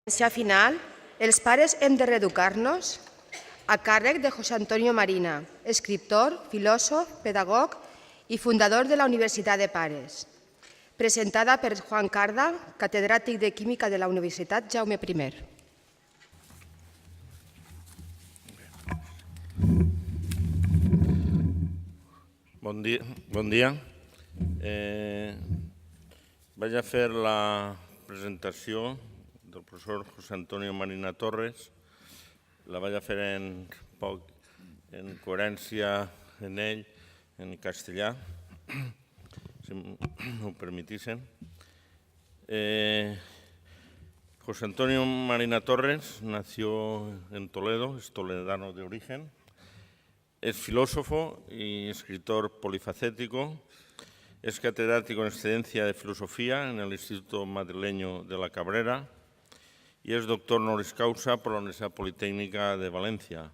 Final, Els pares hem de reeducar-nos, a càrrec de José Antonio Marina, escriptor, filòsof, pedagog i fundador de la Universitat de Pares. Presentada per Juan Carda, catedràtic de Química de la Universitat Jaume I. Bon dia. Vaig a fer la presentació del professor José Antonio Marina Torres. La vaig a fer en coherència en ell, en castellà, si m'ho permitissen. José Antonio Marina Torres nació en Toledo, es toledano de origen. Es filósofo y escritor polifacético. Es catedrático en excedencia de filosofía en el Instituto Madrileño de la Cabrera y es doctor honoris causa por la Universidad Politécnica de Valencia.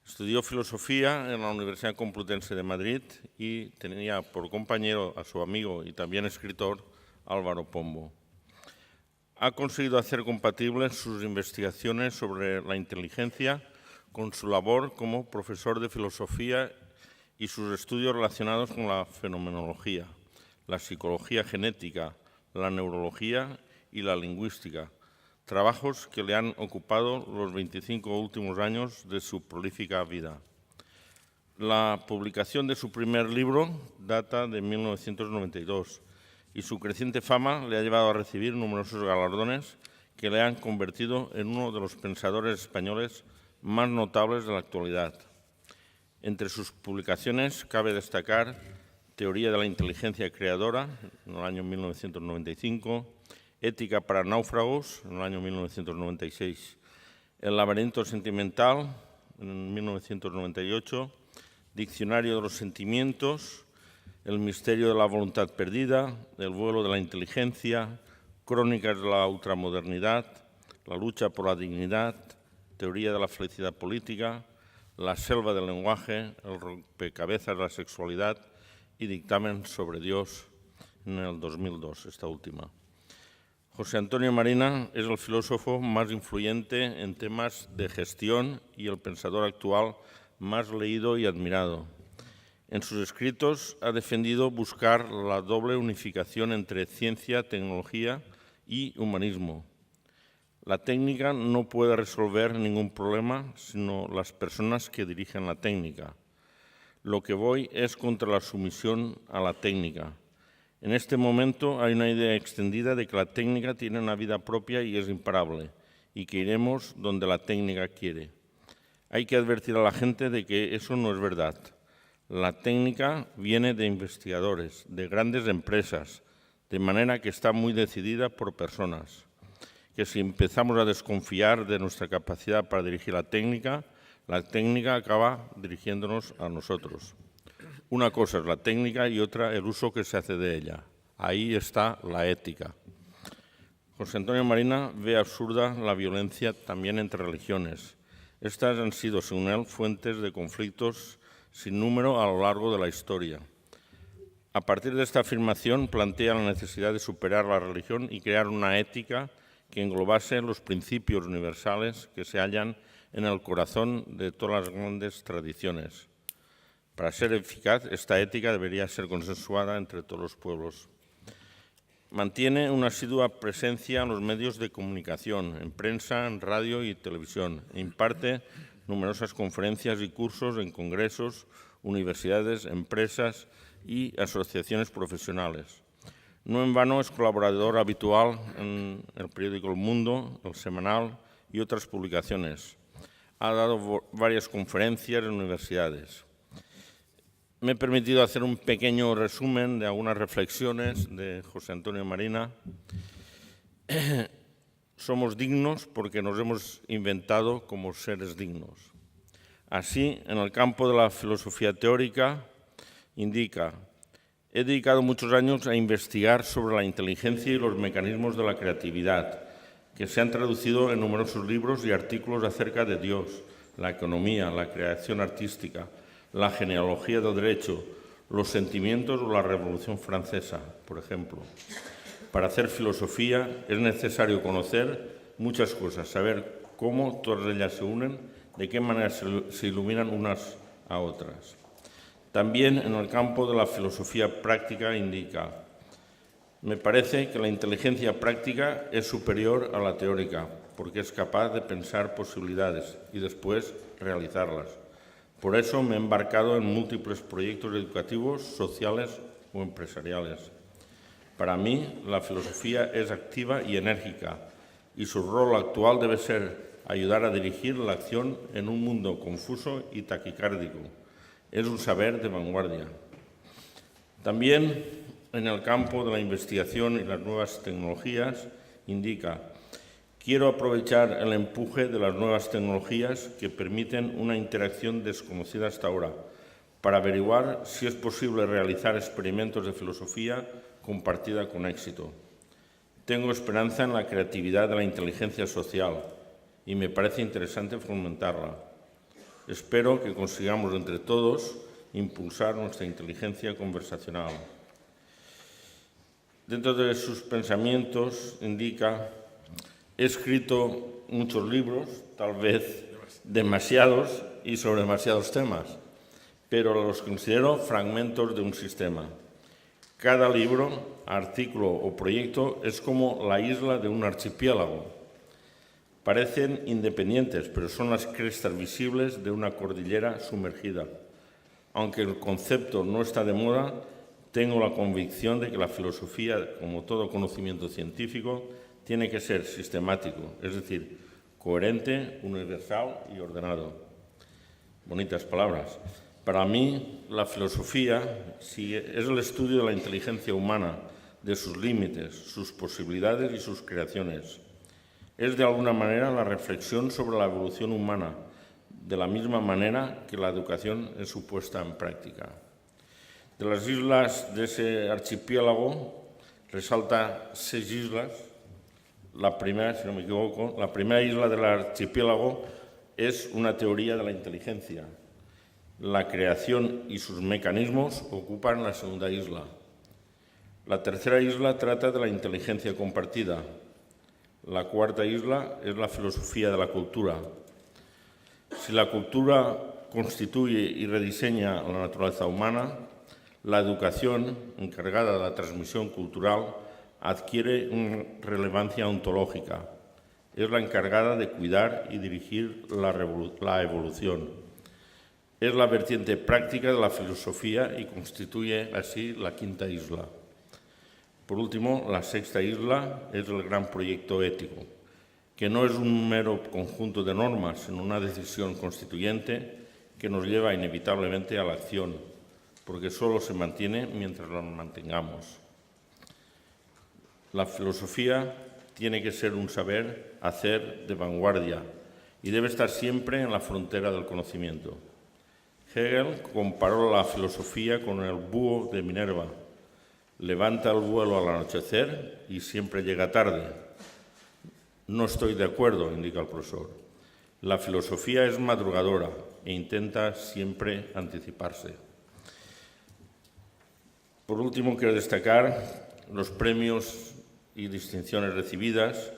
Estudió filosofía en la Universidad Complutense de Madrid y tenía por compañero a su amigo y también escritor Álvaro Pombo. Ha conseguido hacer compatibles sus investigaciones sobre la inteligencia con su labor como profesor de filosofía y sus estudios relacionados con la fenomenología, la psicología genética, la neurología y la lingüística, trabajos que le han ocupado los 25 últimos años de su prolífica vida. La publicación de su primer libro data de 1992 y su creciente fama le ha llevado a recibir numerosos galardones que le han convertido en uno de los pensadores españoles más notables de la actualidad. Entre sus publicaciones cabe destacar Teoría de la inteligencia creadora, en el año 1995, Ética para náufragos, en el año 1996, El laberinto sentimental, en 1998, Diccionario de los sentimientos, El misterio de la voluntad perdida, El vuelo de la inteligencia, Crónicas de la ultramodernidad, La lucha por la dignidad, Teoría de la felicidad política, La selva del lenguaje, El rompecabezas de la sexualidad y Dictamen sobre Dios en el 2002, esta última. José Antonio Marina es el filósofo más influyente en temas de gestión y el pensador actual más leído y admirado. En sus escritos ha defendido buscar la doble unificación entre ciencia, tecnología y humanismo. La técnica no puede resolver ningún problema, sino las personas que dirigen la técnica. Lo que voy es contra la sumisión a la técnica. En este momento hay una idea extendida de que la técnica tiene una vida propia y es imparable, y que iremos donde la técnica quiere. Hay que advertir a la gente de que eso no es verdad. La técnica viene de investigadores, de grandes empresas, de manera que está muy decidida por personas. Que si empezamos a desconfiar de nuestra capacidad para dirigir la técnica acaba dirigiéndonos a nosotros. Una cosa es la técnica y otra el uso que se hace de ella. Ahí está la ética. José Antonio Marina ve absurda la violencia también entre religiones. Estas han sido, según él, fuentes de conflictos sin número a lo largo de la historia. A partir de esta afirmación plantea la necesidad de superar la religión y crear una ética que englobase los principios universales que se hallan en el corazón de todas las grandes tradiciones. Para ser eficaz, esta ética debería ser consensuada entre todos los pueblos. Mantiene una asidua presencia en los medios de comunicación, en prensa, en radio y televisión. Imparte numerosas conferencias y cursos en congresos, universidades, empresas y asociaciones profesionales. No en vano es colaborador habitual en el periódico El Mundo, El Semanal y otras publicaciones. Ha dado varias conferencias en universidades. Me he permitido hacer un pequeño resumen de algunas reflexiones de José Antonio Marina. Somos dignos porque nos hemos inventado como seres dignos. Así, en el campo de la filosofía teórica, indica: he dedicado muchos años a investigar sobre la inteligencia y los mecanismos de la creatividad, que se han traducido en numerosos libros y artículos acerca de Dios, la economía, la creación artística, la genealogía del derecho, los sentimientos o la Revolución Francesa, por ejemplo. Para hacer filosofía es necesario conocer muchas cosas, saber cómo todas ellas se unen, de qué manera se iluminan unas a otras. También en el campo de la filosofía práctica indica: me parece que la inteligencia práctica es superior a la teórica, porque es capaz de pensar posibilidades y después realizarlas. Por eso me he embarcado en múltiples proyectos educativos, sociales o empresariales. Para mí, la filosofía es activa y enérgica, y su rol actual debe ser ayudar a dirigir la acción en un mundo confuso y taquicárdico. Es un saber de vanguardia. También en el campo de la investigación y las nuevas tecnologías indica: quiero aprovechar el empuje de las nuevas tecnologías que permiten una interacción desconocida hasta ahora para averiguar si es posible realizar experimentos de filosofía compartida con éxito. Tengo esperanza en la creatividad de la inteligencia social y me parece interesante fomentarla. Espero que consigamos entre todos impulsar nuestra inteligencia conversacional. Dentro de sus pensamientos indica: he escrito muchos libros, tal vez demasiados y sobre demasiados temas, pero los considero fragmentos de un sistema. Cada libro, artículo o proyecto es como la isla de un archipiélago. Parecen independientes, pero son las crestas visibles de una cordillera sumergida. Aunque el concepto no está de moda, tengo la convicción de que la filosofía, como todo conocimiento científico, tiene que ser sistemático, es decir, coherente, universal y ordenado. Bonitas palabras. Para mí, la filosofía es el estudio de la inteligencia humana, de sus límites, sus posibilidades y sus creaciones. Es de alguna manera la reflexión sobre la evolución humana, de la misma manera que la educación es su puesta en práctica. De las islas de ese archipiélago resalta 6 islas. La primera, si no me equivoco, la primera isla del archipiélago es una teoría de la inteligencia. La creación y sus mecanismos ocupan la segunda isla. La tercera isla trata de la inteligencia compartida. La cuarta isla es la filosofía de la cultura. Si la cultura constituye y rediseña la naturaleza humana, la educación, encargada de la transmisión cultural, adquiere una relevancia ontológica. Es la encargada de cuidar y dirigir la evolución. Es la vertiente práctica de la filosofía y constituye así la quinta isla. Por último, la sexta isla es el gran proyecto ético, que no es un mero conjunto de normas, sino una decisión constituyente que nos lleva inevitablemente a la acción, porque solo se mantiene mientras la mantengamos. La filosofía tiene que ser un saber hacer de vanguardia y debe estar siempre en la frontera del conocimiento. Hegel comparó la filosofía con el búho de Minerva. Levanta el vuelo al anochecer y siempre llega tarde. No estoy de acuerdo, indica el profesor. La filosofía es madrugadora e intenta siempre anticiparse. Por último, quiero destacar los premios y distinciones recibidas.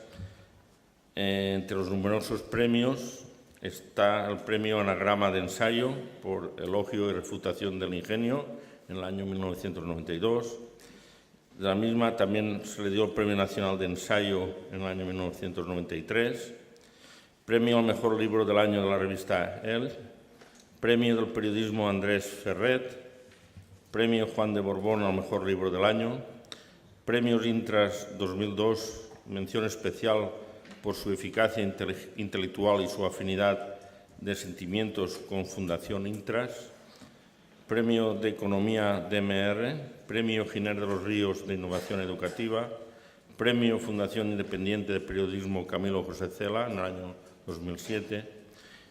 Entre los numerosos premios está el premio Anagrama de Ensayo por elogio y refutación del ingenio en el año 1992. De la misma también se le dio el Premio Nacional de Ensayo en el año 1993, Premio al Mejor Libro del Año de la revista El, Premio del Periodismo Andrés Ferret, Premio Juan de Borbón al Mejor Libro del Año, Premios Intras 2002, mención especial por su eficacia intelectual y su afinidad de sentimientos con Fundación Intras, Premio de Economía DMR, Premio Giner de los Ríos de Innovación Educativa, Premio Fundación Independiente de Periodismo Camilo José Cela en el año 2007,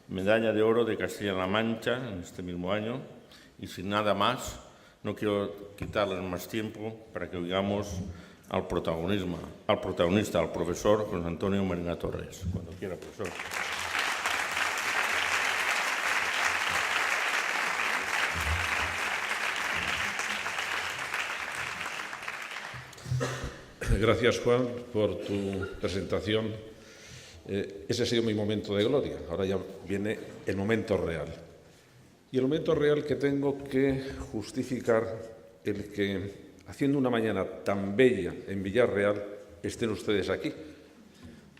Medalla de Oro de Castilla-La Mancha en este mismo año, y sin nada más, no quiero quitarles más tiempo para que oigamos al protagonista, al profesor José Antonio Marina Torres. Cuando quiera, profesor. Gracias, Juan, por tu presentación Ese ha sido mi momento de gloria. Ahora ya viene el momento real. Y el momento real que tengo que justificar el que, haciendo una mañana tan bella en Villarreal, estén ustedes aquí.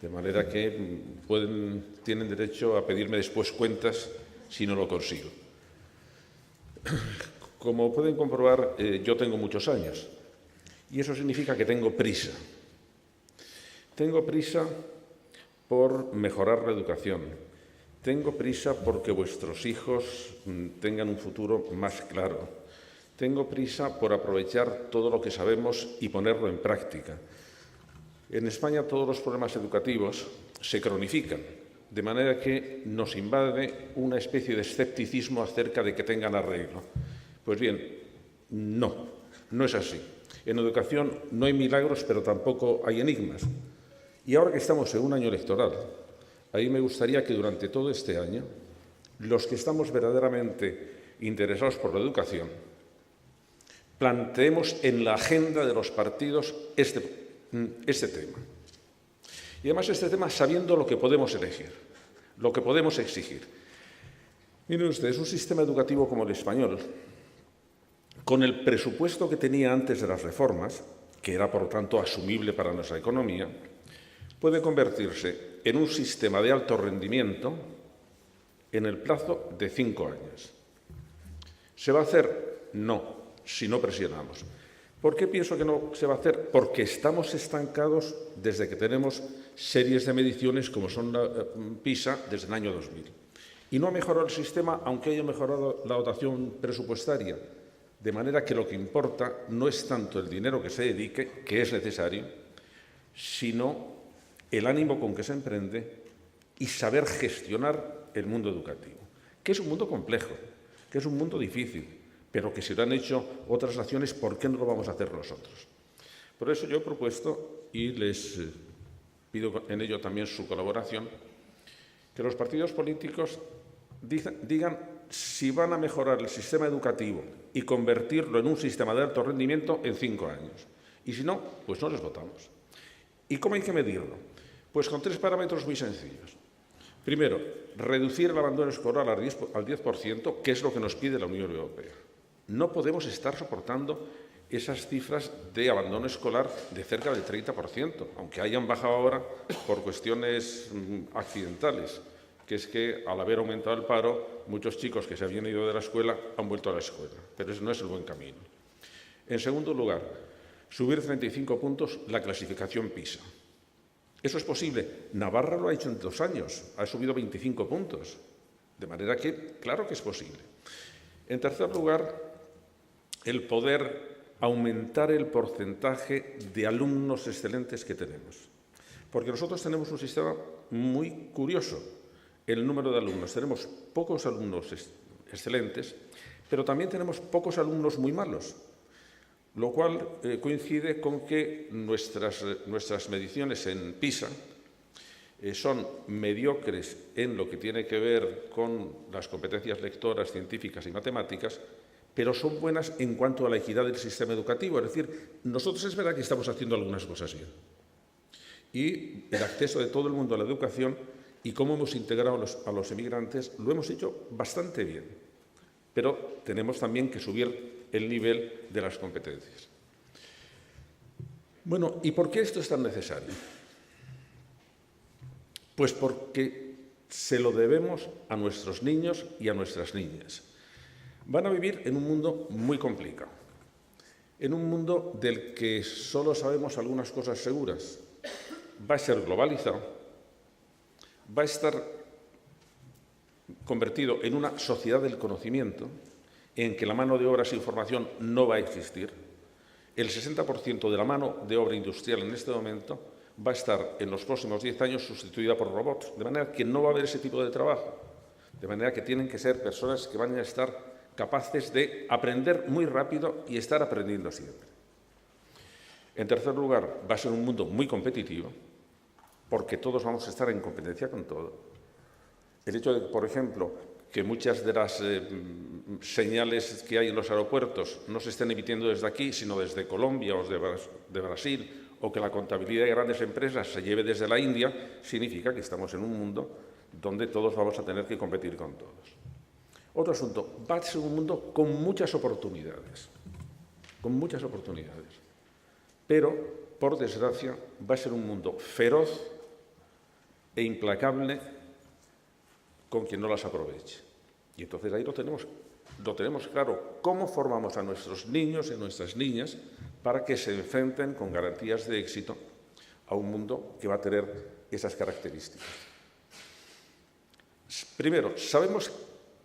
De manera que tienen derecho a pedirme después cuentas si no lo consigo. Como pueden comprobar, yo tengo muchos años y eso significa que tengo prisa. Tengo prisa por mejorar la educación. Tengo prisa porque vuestros hijos tengan un futuro más claro. Tengo prisa por aprovechar todo lo que sabemos y ponerlo en práctica. En España todos los problemas educativos se cronifican, de manera que nos invade una especie de escepticismo acerca de que tengan arreglo. Pues bien, no es así. En educación no hay milagros, pero tampoco hay enigmas. Y ahora que estamos en un año electoral, ahí me gustaría que durante todo este año, los que estamos verdaderamente interesados por la educación, planteemos en la agenda de los partidos este tema. Y además este tema sabiendo lo que podemos elegir, lo que podemos exigir. Miren ustedes, un sistema educativo como el español, con el presupuesto que tenía antes de las reformas, que era por lo tanto asumible para nuestra economía, puede convertirse en un sistema de alto rendimiento en el plazo de 5 años. ¿Se va a hacer? No, si no presionamos. ¿Por qué pienso que no se va a hacer? Porque estamos estancados desde que tenemos series de mediciones como son la PISA desde el año 2000. Y no ha mejorado el sistema, aunque haya mejorado la dotación presupuestaria. De manera que lo que importa no es tanto el dinero que se dedique, que es necesario, sino el ánimo con que se emprende y saber gestionar el mundo educativo, que es un mundo complejo, que es un mundo difícil, pero que si lo han hecho otras naciones, ¿por qué no lo vamos a hacer nosotros? Por eso yo he propuesto, y les pido en ello también su colaboración, que los partidos políticos digan si van a mejorar el sistema educativo y convertirlo en un sistema de alto rendimiento en 5 años. Y si no, pues no les votamos. ¿Y cómo hay que medirlo? Pues con 3 parámetros muy sencillos. Primero, reducir el abandono escolar al 10%, que es lo que nos pide la Unión Europea. No podemos estar soportando esas cifras de abandono escolar de cerca del 30%, aunque hayan bajado ahora por cuestiones accidentales, que es que al haber aumentado el paro, muchos chicos que se habían ido de la escuela han vuelto a la escuela, pero ese no es el buen camino. En segundo lugar, subir 35 puntos la clasificación PISA. ¿Eso es posible? Navarra lo ha hecho en 2 años, ha subido 25 puntos, de manera que, claro que es posible. En tercer lugar, el poder aumentar el porcentaje de alumnos excelentes que tenemos. Porque nosotros tenemos un sistema muy curioso. El número de alumnos. Tenemos pocos alumnos excelentes, pero también tenemos pocos alumnos muy malos, lo cual coincide con que nuestras mediciones en PISA son mediocres en lo que tiene que ver con las competencias lectoras, científicas y matemáticas, pero son buenas en cuanto a la equidad del sistema educativo. Es decir, nosotros es verdad que estamos haciendo algunas cosas bien. Y el acceso de todo el mundo a la educación y cómo hemos integrado a los emigrantes lo hemos hecho bastante bien. Pero tenemos también que subir el nivel de las competencias. Bueno, ¿y por qué esto es tan necesario? Pues porque se lo debemos a nuestros niños y a nuestras niñas. Van a vivir en un mundo muy complicado, en un mundo del que solo sabemos algunas cosas seguras. Va a ser globalizado, va a estar convertido en una sociedad del conocimiento, en que la mano de obra sin formación no va a existir. El 60% de la mano de obra industrial en este momento va a estar en los próximos 10 años sustituida por robots, de manera que no va a haber ese tipo de trabajo, de manera que tienen que ser personas que van a estar capaces de aprender muy rápido y estar aprendiendo siempre. En tercer lugar, va a ser un mundo muy competitivo, porque todos vamos a estar en competencia con todo. El hecho de, por ejemplo, que muchas de las señales que hay en los aeropuertos no se estén emitiendo desde aquí, sino desde Colombia o de Brasil o que la contabilidad de grandes empresas se lleve desde la India, significa que estamos en un mundo donde todos vamos a tener que competir con todos. Otro asunto, va a ser un mundo con muchas oportunidades, pero, por desgracia, va a ser un mundo feroz e implacable con quien no las aproveche. Y entonces ahí lo tenemos claro, cómo formamos a nuestros niños y nuestras niñas para que se enfrenten con garantías de éxito a un mundo que va a tener esas características. Primero, ¿sabemos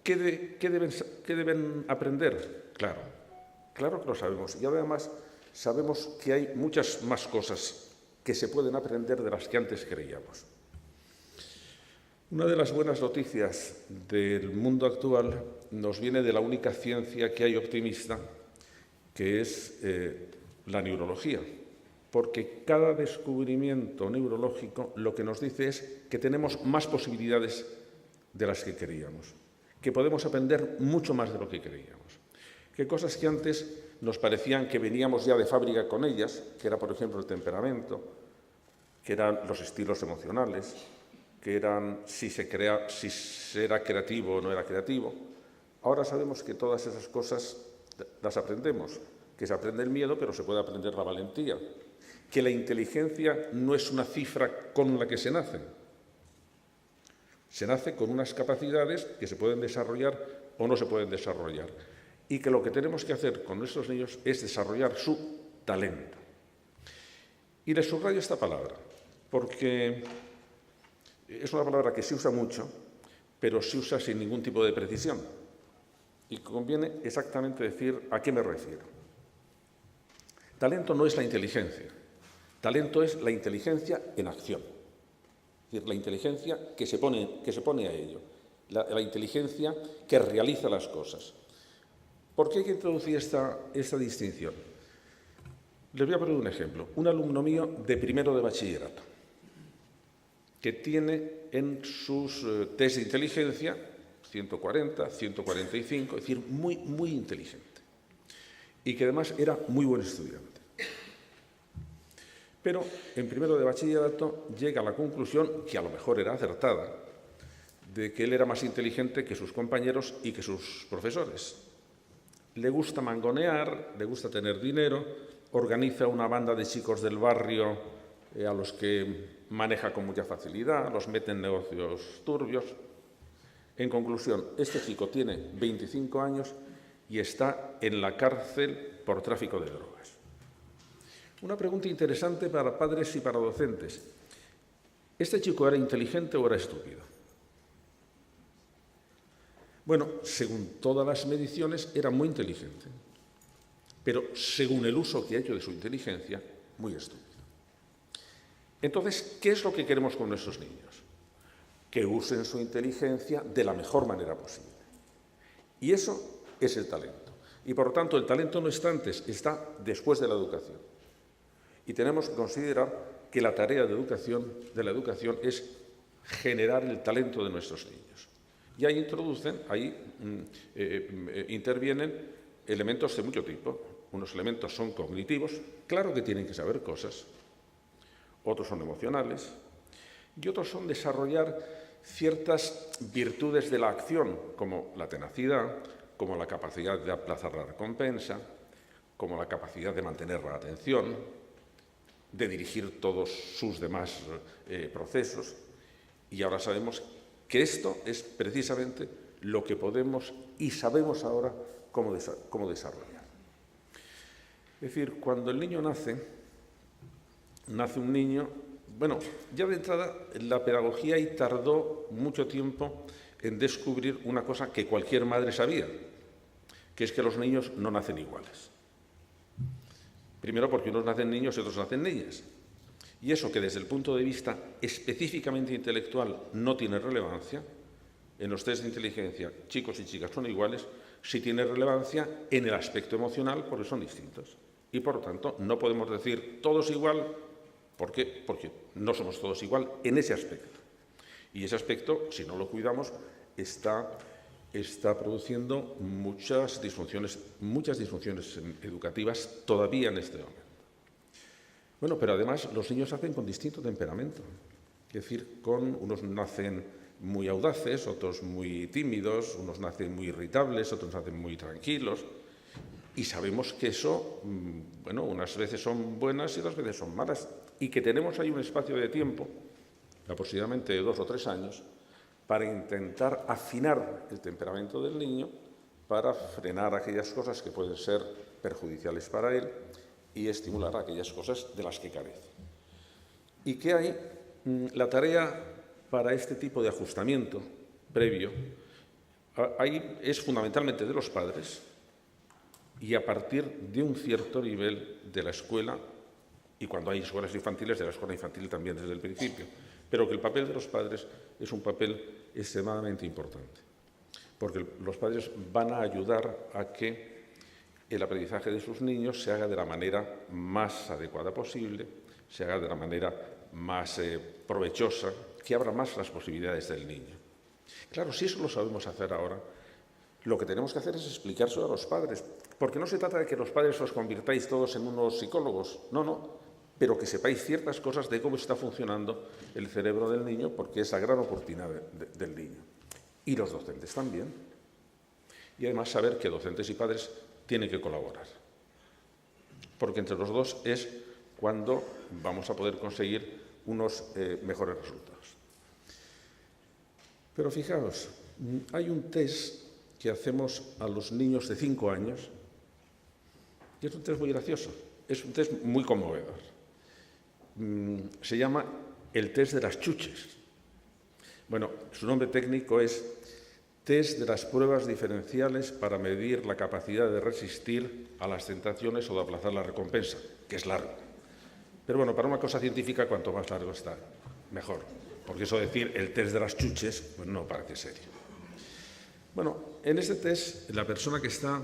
qué deben aprender? Claro que lo sabemos. Y además sabemos que hay muchas más cosas que se pueden aprender de las que antes creíamos. Una de las buenas noticias del mundo actual nos viene de la única ciencia que hay optimista, que es la neurología, porque cada descubrimiento neurológico lo que nos dice es que tenemos más posibilidades de las que creíamos, que podemos aprender mucho más de lo que creíamos, que cosas que antes nos parecían que veníamos ya de fábrica con ellas, que era, por ejemplo, el temperamento, que eran los estilos emocionales, que eran si era creativo o no era creativo. Ahora sabemos que todas esas cosas las aprendemos, que se aprende el miedo, pero se puede aprender la valentía, que la inteligencia no es una cifra con la que se nace. Se nace con unas capacidades que se pueden desarrollar o no se pueden desarrollar, y que lo que tenemos que hacer con nuestros niños es desarrollar su talento. Y les subrayo esta palabra, porque es una palabra que se usa mucho, pero se usa sin ningún tipo de precisión. Y conviene exactamente decir a qué me refiero. Talento no es la inteligencia. Talento es la inteligencia en acción. Es decir, la inteligencia que se pone a ello. La inteligencia que realiza las cosas. ¿Por qué hay que introducir esta distinción? Les voy a poner un ejemplo. Un alumno mío de primero de bachillerato, que tiene en sus test de inteligencia 140, 145, es decir, muy, muy inteligente. Y que además era muy buen estudiante. Pero en primero de bachillerato llega a la conclusión, que a lo mejor era acertada, de que él era más inteligente que sus compañeros y que sus profesores. Le gusta mangonear, le gusta tener dinero, organiza una banda de chicos del barrio a los que maneja con mucha facilidad, los mete en negocios turbios. En conclusión, este chico tiene 25 años y está en la cárcel por tráfico de drogas. Una pregunta interesante para padres y para docentes. ¿Este chico era inteligente o era estúpido? Bueno, según todas las mediciones, era muy inteligente, pero según el uso que ha hecho de su inteligencia, muy estúpido. Entonces, ¿qué es lo que queremos con nuestros niños? Que usen su inteligencia de la mejor manera posible. Y eso es el talento. Y por lo tanto, el talento no está antes, está después de la educación. Y tenemos que considerar que la tarea de la educación es generar el talento de nuestros niños. Y ahí intervienen elementos de mucho tipo. Unos elementos son cognitivos, claro que tienen que saber cosas. Otros son emocionales. Y otros son desarrollar ciertas virtudes de la acción, como la tenacidad, como la capacidad de aplazar la recompensa, como la capacidad de mantener la atención, de dirigir todos sus demás procesos. Y ahora sabemos que esto es precisamente lo que podemos y sabemos ahora cómo desarrollar. Es decir, cuando el niño nace un niño, bueno, ya de entrada la pedagogía ahí tardó mucho tiempo en descubrir una cosa que cualquier madre sabía, que es que los niños no nacen iguales. Primero porque unos nacen niños y otros nacen niñas. Y eso que desde el punto de vista específicamente intelectual no tiene relevancia, en los test de inteligencia chicos y chicas son iguales, sí tiene relevancia en el aspecto emocional porque son distintos. Y por lo tanto no podemos decir todos igual, ¿por qué? Porque no somos todos igual en ese aspecto. Y ese aspecto, si no lo cuidamos, está produciendo muchas disfunciones educativas todavía en este momento. Bueno, pero además los niños nacen con distinto temperamento. Es decir, unos nacen muy audaces, otros muy tímidos, unos nacen muy irritables, otros nacen muy tranquilos. Y sabemos que eso, bueno, unas veces son buenas y otras veces son malas. Y que tenemos ahí un espacio de tiempo, aproximadamente de 2 o 3 años, para intentar afinar el temperamento del niño, para frenar aquellas cosas que pueden ser perjudiciales para él y estimular aquellas cosas de las que carece. ¿Y qué hay? La tarea para este tipo de ajustamiento previo es fundamentalmente de los padres y a partir de un cierto nivel de la escuela, y cuando hay escuelas infantiles, de la escuela infantil también desde el principio, pero que el papel de los padres es un papel extremadamente importante, porque los padres van a ayudar a que el aprendizaje de sus niños se haga de la manera más adecuada posible, se haga de la manera más provechosa, que abra más las posibilidades del niño. Claro, si eso lo sabemos hacer ahora, lo que tenemos que hacer es explicárselo a los padres, porque no se trata de que los padres os convirtáis todos en unos psicólogos, no, pero que sepáis ciertas cosas de cómo está funcionando el cerebro del niño, porque es la gran oportunidad del niño. Y los docentes también. Y además saber que docentes y padres tienen que colaborar, porque entre los dos es cuando vamos a poder conseguir unos mejores resultados. Pero fijaos, hay un test que hacemos a los niños de 5 años, y es un test muy gracioso, es un test muy conmovedor. Se llama el test de las chuches. Bueno, su nombre técnico es test de las pruebas diferenciales para medir la capacidad de resistir a las tentaciones o de aplazar la recompensa, que es largo. Pero bueno, para una cosa científica, cuanto más largo está, mejor. Porque eso decir el test de las chuches, pues no parece serio. Bueno, en este test, la persona que está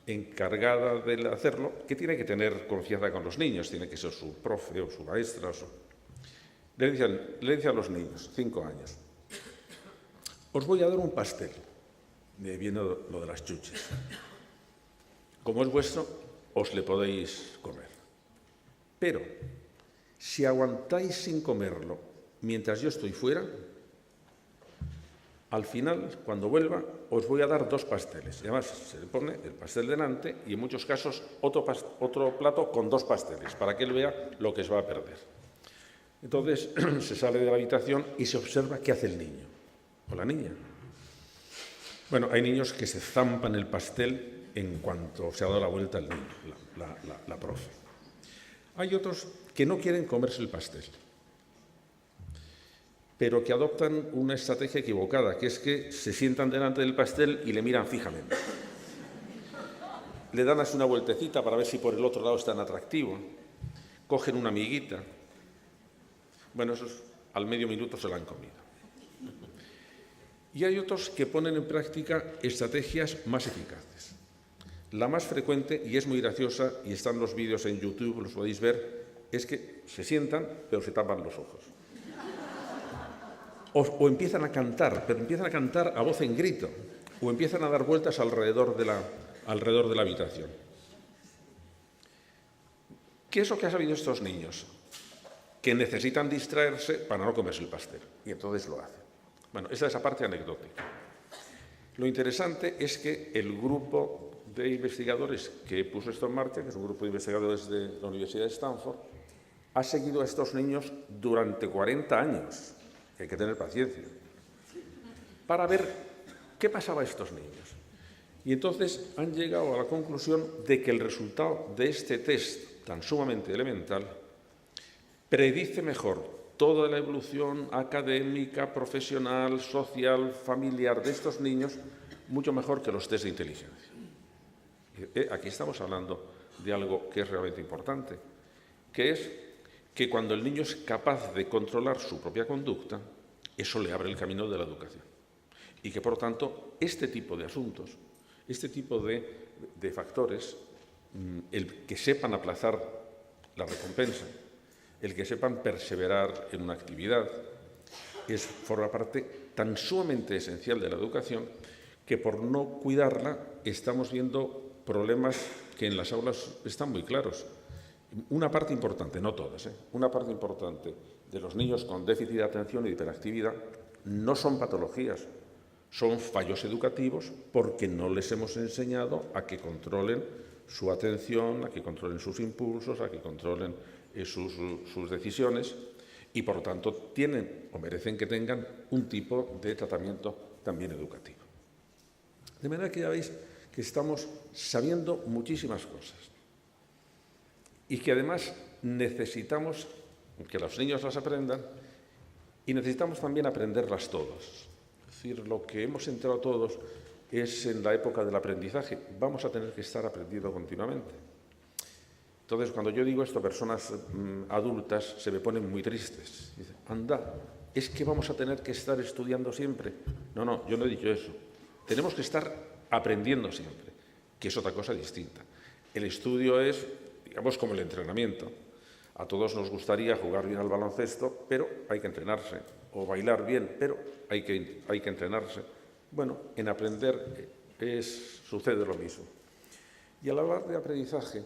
encargada de hacerlo, que tiene que tener confianza con los niños, tiene que ser su profe o su maestra, le dice a los niños, 5 años, os voy a dar un pastel, viene lo de las chuches. Como es vuestro, os le podéis comer. Pero, si aguantáis sin comerlo mientras yo estoy fuera, al final, cuando vuelva, os voy a dar 2 pasteles. Y además, se le pone el pastel delante y en muchos casos otro plato con 2 pasteles, para que él vea lo que se va a perder. Entonces, se sale de la habitación y se observa qué hace el niño o la niña. Bueno, hay niños que se zampan el pastel en cuanto se ha dado la vuelta el niño, la profe. Hay otros que no quieren comerse el pastel, pero que adoptan una estrategia equivocada, que es que se sientan delante del pastel y le miran fijamente. Le dan así una vueltecita para ver si por el otro lado es tan atractivo. Cogen una amiguita. Bueno, esos al medio minuto se la han comido. Y hay otros que ponen en práctica estrategias más eficaces. La más frecuente, y es muy graciosa, y están los vídeos en YouTube, los podéis ver, es que se sientan, pero se tapan los ojos. O empiezan a cantar, pero empiezan a cantar a voz en grito, o empiezan a dar vueltas alrededor de la habitación. ¿Qué es lo que han sabido estos niños? Que necesitan distraerse para no comerse el pastel, y entonces lo hacen. Bueno, esa es la parte anecdótica. Lo interesante es que el grupo de investigadores que puso esto en marcha, que es un grupo de investigadores de la Universidad de Stanford, ha seguido a estos niños durante 40 años. Hay que tener paciencia, para ver qué pasaba a estos niños. Y entonces han llegado a la conclusión de que el resultado de este test tan sumamente elemental predice mejor toda la evolución académica, profesional, social, familiar de estos niños, mucho mejor que los test de inteligencia. Aquí estamos hablando de algo que es realmente importante, que es que cuando el niño es capaz de controlar su propia conducta, eso le abre el camino de la educación. Y que, por lo tanto, este tipo de asuntos, este tipo de factores, el que sepan aplazar la recompensa, el que sepan perseverar en una actividad, forma parte tan sumamente esencial de la educación que por no cuidarla estamos viendo problemas que en las aulas están muy claros. una parte importante, no todas, una parte importante de los niños con déficit de atención y de hiperactividad no son patologías, son fallos educativos porque no les hemos enseñado a que controlen su atención, a que controlen sus impulsos, a que controlen sus decisiones y, por lo tanto, tienen o merecen que tengan un tipo de tratamiento también educativo. De manera que ya veis que estamos sabiendo muchísimas cosas y que además necesitamos que los niños las aprendan y necesitamos también aprenderlas todos. Es decir, lo que hemos entrado todos es en la época del aprendizaje. Vamos a tener que estar aprendiendo continuamente. Entonces, cuando yo digo esto, personas adultas se me ponen muy tristes. Dicen, anda, ¿es que vamos a tener que estar estudiando siempre? No, yo no he dicho eso. Tenemos que estar aprendiendo siempre, que es otra cosa distinta. El estudio es, digamos, como el entrenamiento. A todos nos gustaría jugar bien al baloncesto, pero hay que entrenarse. O bailar bien, pero hay que entrenarse. Bueno, en aprender sucede lo mismo. Y al hablar de aprendizaje,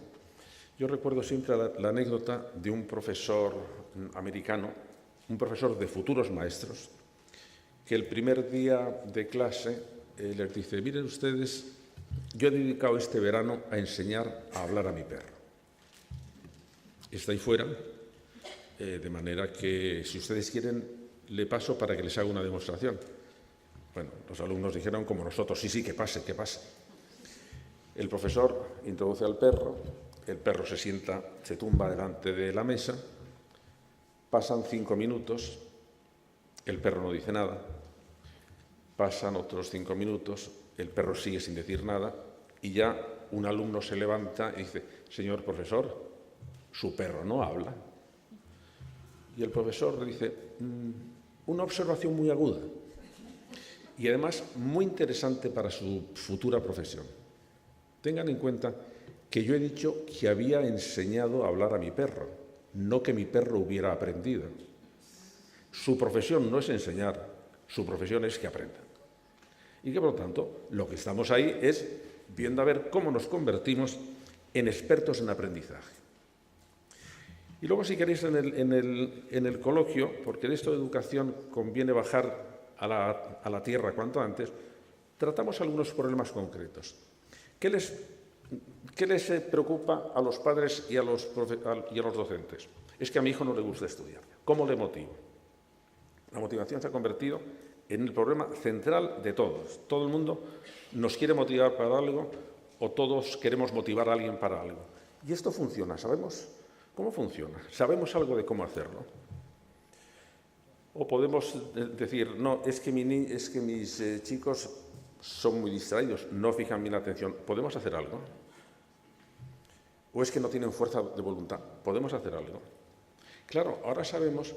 yo recuerdo siempre la anécdota de un profesor americano, un profesor de futuros maestros, que el primer día de clase les dice, miren ustedes, yo he dedicado este verano a enseñar a hablar a mi perro. Está ahí fuera, de manera que si ustedes quieren, le paso para que les haga una demostración. Bueno, los alumnos dijeron como nosotros, sí, que pase, que pase. El profesor introduce al perro, el perro se sienta, se tumba delante de la mesa, pasan 5 minutos, el perro no dice nada, pasan otros 5 minutos, el perro sigue sin decir nada y ya un alumno se levanta y dice, señor profesor, su perro no habla. Y el profesor le dice, una observación muy aguda y además muy interesante para su futura profesión. Tengan en cuenta que yo he dicho que había enseñado a hablar a mi perro, no que mi perro hubiera aprendido. Su profesión no es enseñar, su profesión es que aprenda. Y que, por lo tanto, lo que estamos ahí es viendo a ver cómo nos convertimos en expertos en aprendizaje. Y luego, si queréis, en el coloquio, porque de esto de educación conviene bajar a la tierra cuanto antes, tratamos algunos problemas concretos. ¿Qué les preocupa a los padres y a los docentes? Es que a mi hijo no le gusta estudiar. ¿Cómo le motivo? La motivación se ha convertido en el problema central de todos. Todo el mundo nos quiere motivar para algo o todos queremos motivar a alguien para algo. Y esto funciona. ¿Sabemos cómo funciona? ¿Sabemos algo de cómo hacerlo? O podemos decir, no, es que mis chicos son muy distraídos, no fijan bien la atención. ¿Podemos hacer algo? ¿O es que no tienen fuerza de voluntad? ¿Podemos hacer algo? Claro, ahora sabemos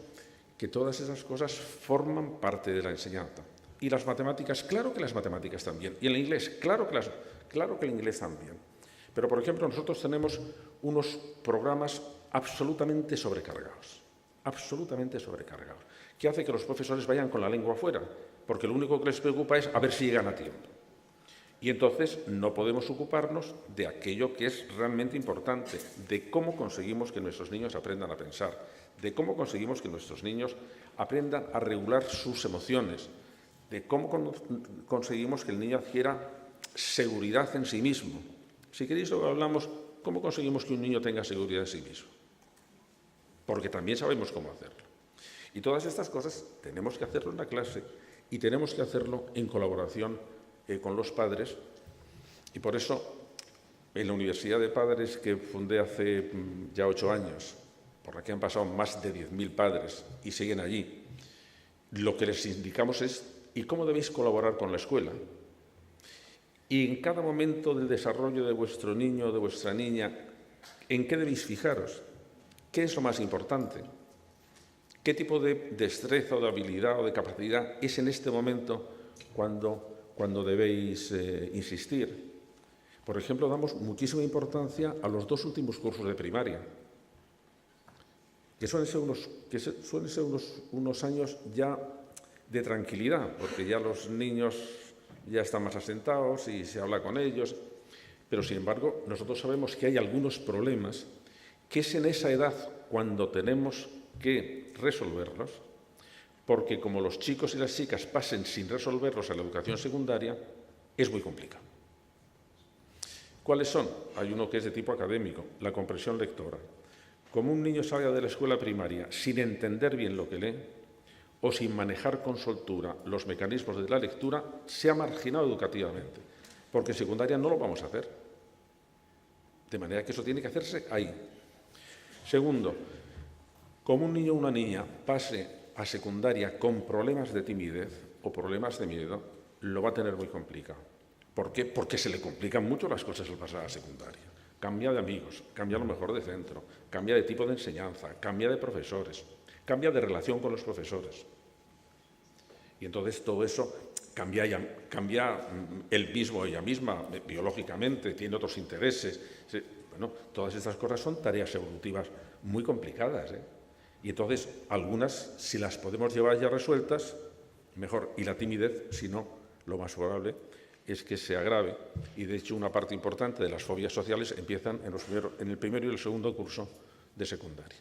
que todas esas cosas forman parte de la enseñanza. Y las matemáticas, claro que las matemáticas también. Y el inglés, claro que el inglés también. Pero, por ejemplo, nosotros tenemos unos programas absolutamente sobrecargados, que hace que los profesores vayan con la lengua afuera, porque lo único que les preocupa es a ver si llegan a tiempo. Y entonces no podemos ocuparnos de aquello que es realmente importante, de cómo conseguimos que nuestros niños aprendan a pensar, de cómo conseguimos que nuestros niños aprendan a regular sus emociones, de cómo conseguimos que el niño adquiera seguridad en sí mismo. Si queréis, luego hablamos cómo conseguimos que un niño tenga seguridad en sí mismo, porque también sabemos cómo hacerlo. Y todas estas cosas tenemos que hacerlo en la clase y tenemos que hacerlo en colaboración con los padres. Y por eso, en la Universidad de Padres que fundé hace ya 8 años, por la que han pasado más de 10.000 padres y siguen allí, lo que les indicamos es ¿y cómo debéis colaborar con la escuela? Y en cada momento del desarrollo de vuestro niño o de vuestra niña, ¿en qué debéis fijaros? ¿Qué es lo más importante? ¿Qué tipo de destreza o de habilidad o de capacidad es en este momento cuando debéis insistir? Por ejemplo, damos muchísima importancia a los 2 últimos cursos de primaria, que suelen ser unos años ya de tranquilidad, porque ya los niños ya están más asentados y se habla con ellos. Pero, sin embargo, nosotros sabemos que hay algunos problemas que es en esa edad cuando tenemos que resolverlos, porque como los chicos y las chicas pasen sin resolverlos a la educación secundaria, es muy complicado. ¿Cuáles son? Hay uno que es de tipo académico, la comprensión lectora. Como un niño salga de la escuela primaria sin entender bien lo que lee o sin manejar con soltura los mecanismos de la lectura, se ha marginado educativamente, porque en secundaria no lo vamos a hacer. De manera que eso tiene que hacerse ahí. Segundo, como un niño o una niña pase a secundaria con problemas de timidez o problemas de miedo, lo va a tener muy complicado. ¿Por qué? Porque se le complican mucho las cosas al pasar a secundaria. Cambia de amigos, cambia a lo mejor de centro, cambia de tipo de enseñanza, cambia de profesores, cambia de relación con los profesores. Y entonces todo eso cambia él mismo o ella misma, biológicamente, tiene otros intereses. Bueno, todas estas cosas son tareas evolutivas muy complicadas, ¿eh? Y entonces, algunas, si las podemos llevar ya resueltas, mejor. Y la timidez, si no, lo más probable es que se agrave. Y, de hecho, una parte importante de las fobias sociales empiezan en el primero y el segundo curso de secundaria.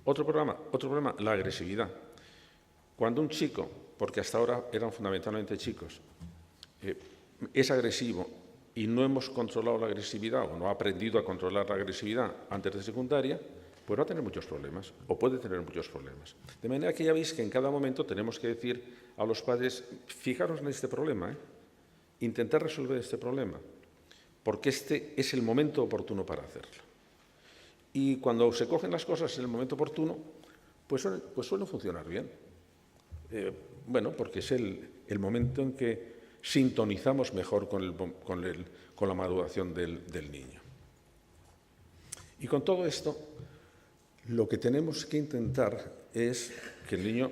Otro problema, la agresividad. Cuando un chico, porque hasta ahora eran fundamentalmente chicos, es agresivo y no hemos controlado la agresividad o no ha aprendido a controlar la agresividad antes de secundaria, pues va a tener muchos problemas, o puede tener muchos problemas. De manera que ya veis que en cada momento tenemos que decir a los padres, fijaros en este problema, intentar resolver este problema, porque este es el momento oportuno para hacerlo. Y cuando se cogen las cosas en el momento oportuno, pues suelen funcionar bien. Bueno, porque es el momento en que sintonizamos mejor con la maduración del niño. Y con todo esto, lo que tenemos que intentar es que el niño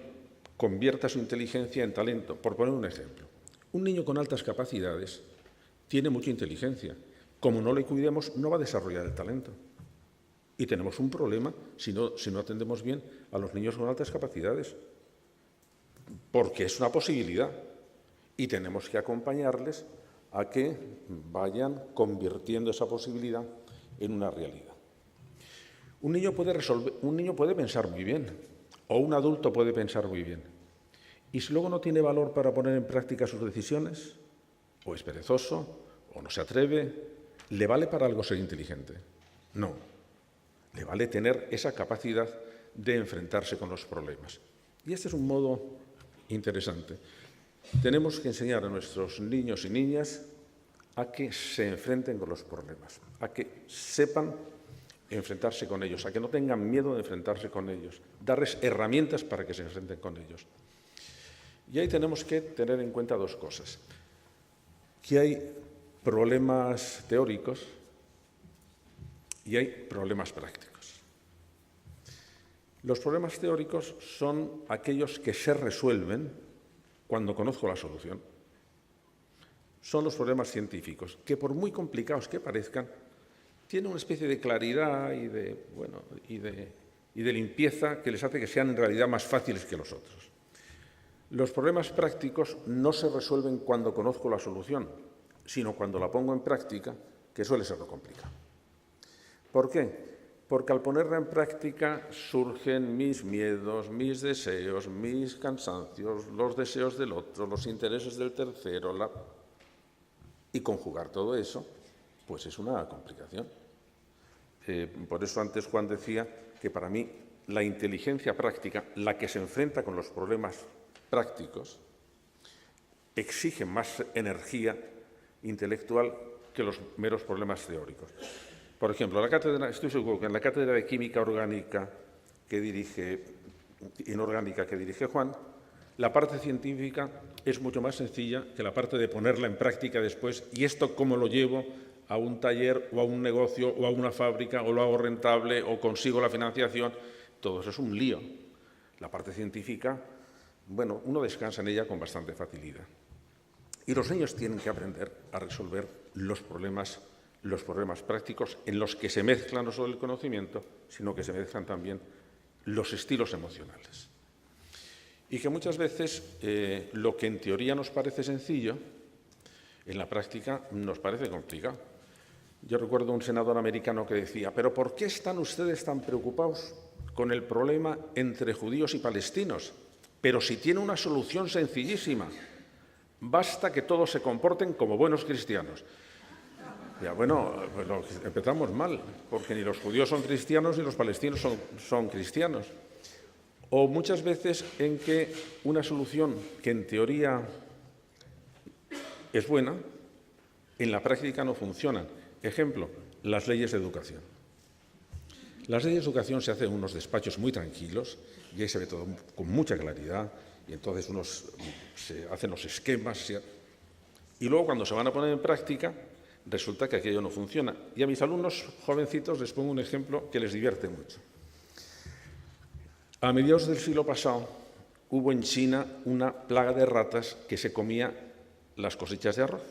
convierta su inteligencia en talento. Por poner un ejemplo, un niño con altas capacidades tiene mucha inteligencia. Como no le cuidemos, no va a desarrollar el talento. Y tenemos un problema si no atendemos bien a los niños con altas capacidades, porque es una posibilidad y tenemos que acompañarles a que vayan convirtiendo esa posibilidad en una realidad. Un niño puede pensar muy bien, o un adulto puede pensar muy bien, y si luego no tiene valor para poner en práctica sus decisiones, o es perezoso, o no se atreve, ¿le vale para algo ser inteligente? No. Le vale tener esa capacidad de enfrentarse con los problemas. Y este es un modo interesante. Tenemos que enseñar a nuestros niños y niñas a que se enfrenten con los problemas, a que sepan enfrentarse con ellos, a que no tengan miedo de enfrentarse con ellos, darles herramientas para que se enfrenten con ellos. Y ahí tenemos que tener en cuenta dos cosas, que hay problemas teóricos y hay problemas prácticos. Los problemas teóricos son aquellos que se resuelven cuando conozco la solución. Son los problemas científicos, que por muy complicados que parezcan, tienen una especie de claridad y de limpieza que les hace que sean en realidad más fáciles que los otros. Los problemas prácticos no se resuelven cuando conozco la solución, sino cuando la pongo en práctica, que suele ser lo complicado. ¿Por qué? Porque al ponerla en práctica surgen mis miedos, mis deseos, mis cansancios, los deseos del otro, los intereses del tercero, y conjugar todo eso, pues es una complicación. Por eso antes Juan decía que para mí la inteligencia práctica, la que se enfrenta con los problemas prácticos, exige más energía intelectual que los meros problemas teóricos. Por ejemplo, estoy seguro que en la cátedra de química inorgánica que dirige Juan, la parte científica es mucho más sencilla que la parte de ponerla en práctica después. ¿Y esto cómo lo llevo a un taller o a un negocio o a una fábrica o lo hago rentable o consigo la financiación? Todo eso es un lío. La parte científica, bueno, uno descansa en ella con bastante facilidad. Y los niños tienen que aprender a resolver los problemas prácticos en los que se mezclan no solo el conocimiento, sino que se mezclan también los estilos emocionales. Y que muchas veces lo que en teoría nos parece sencillo, en la práctica nos parece complicado. Yo recuerdo un senador americano que decía, ¿pero por qué están ustedes tan preocupados con el problema entre judíos y palestinos? Pero si tiene una solución sencillísima, basta que todos se comporten como buenos cristianos. Ya, bueno, pues empezamos mal, porque ni los judíos son cristianos ni los palestinos son cristianos. O muchas veces en que una solución que en teoría es buena, en la práctica no funciona. Ejemplo, las leyes de educación. Las leyes de educación se hacen en unos despachos muy tranquilos y ahí se ve todo con mucha claridad y entonces se hacen los esquemas y luego cuando se van a poner en práctica resulta que aquello no funciona. Y a mis alumnos jovencitos les pongo un ejemplo que les divierte mucho. A mediados del siglo pasado hubo en China una plaga de ratas que se comía las cosechas de arroz.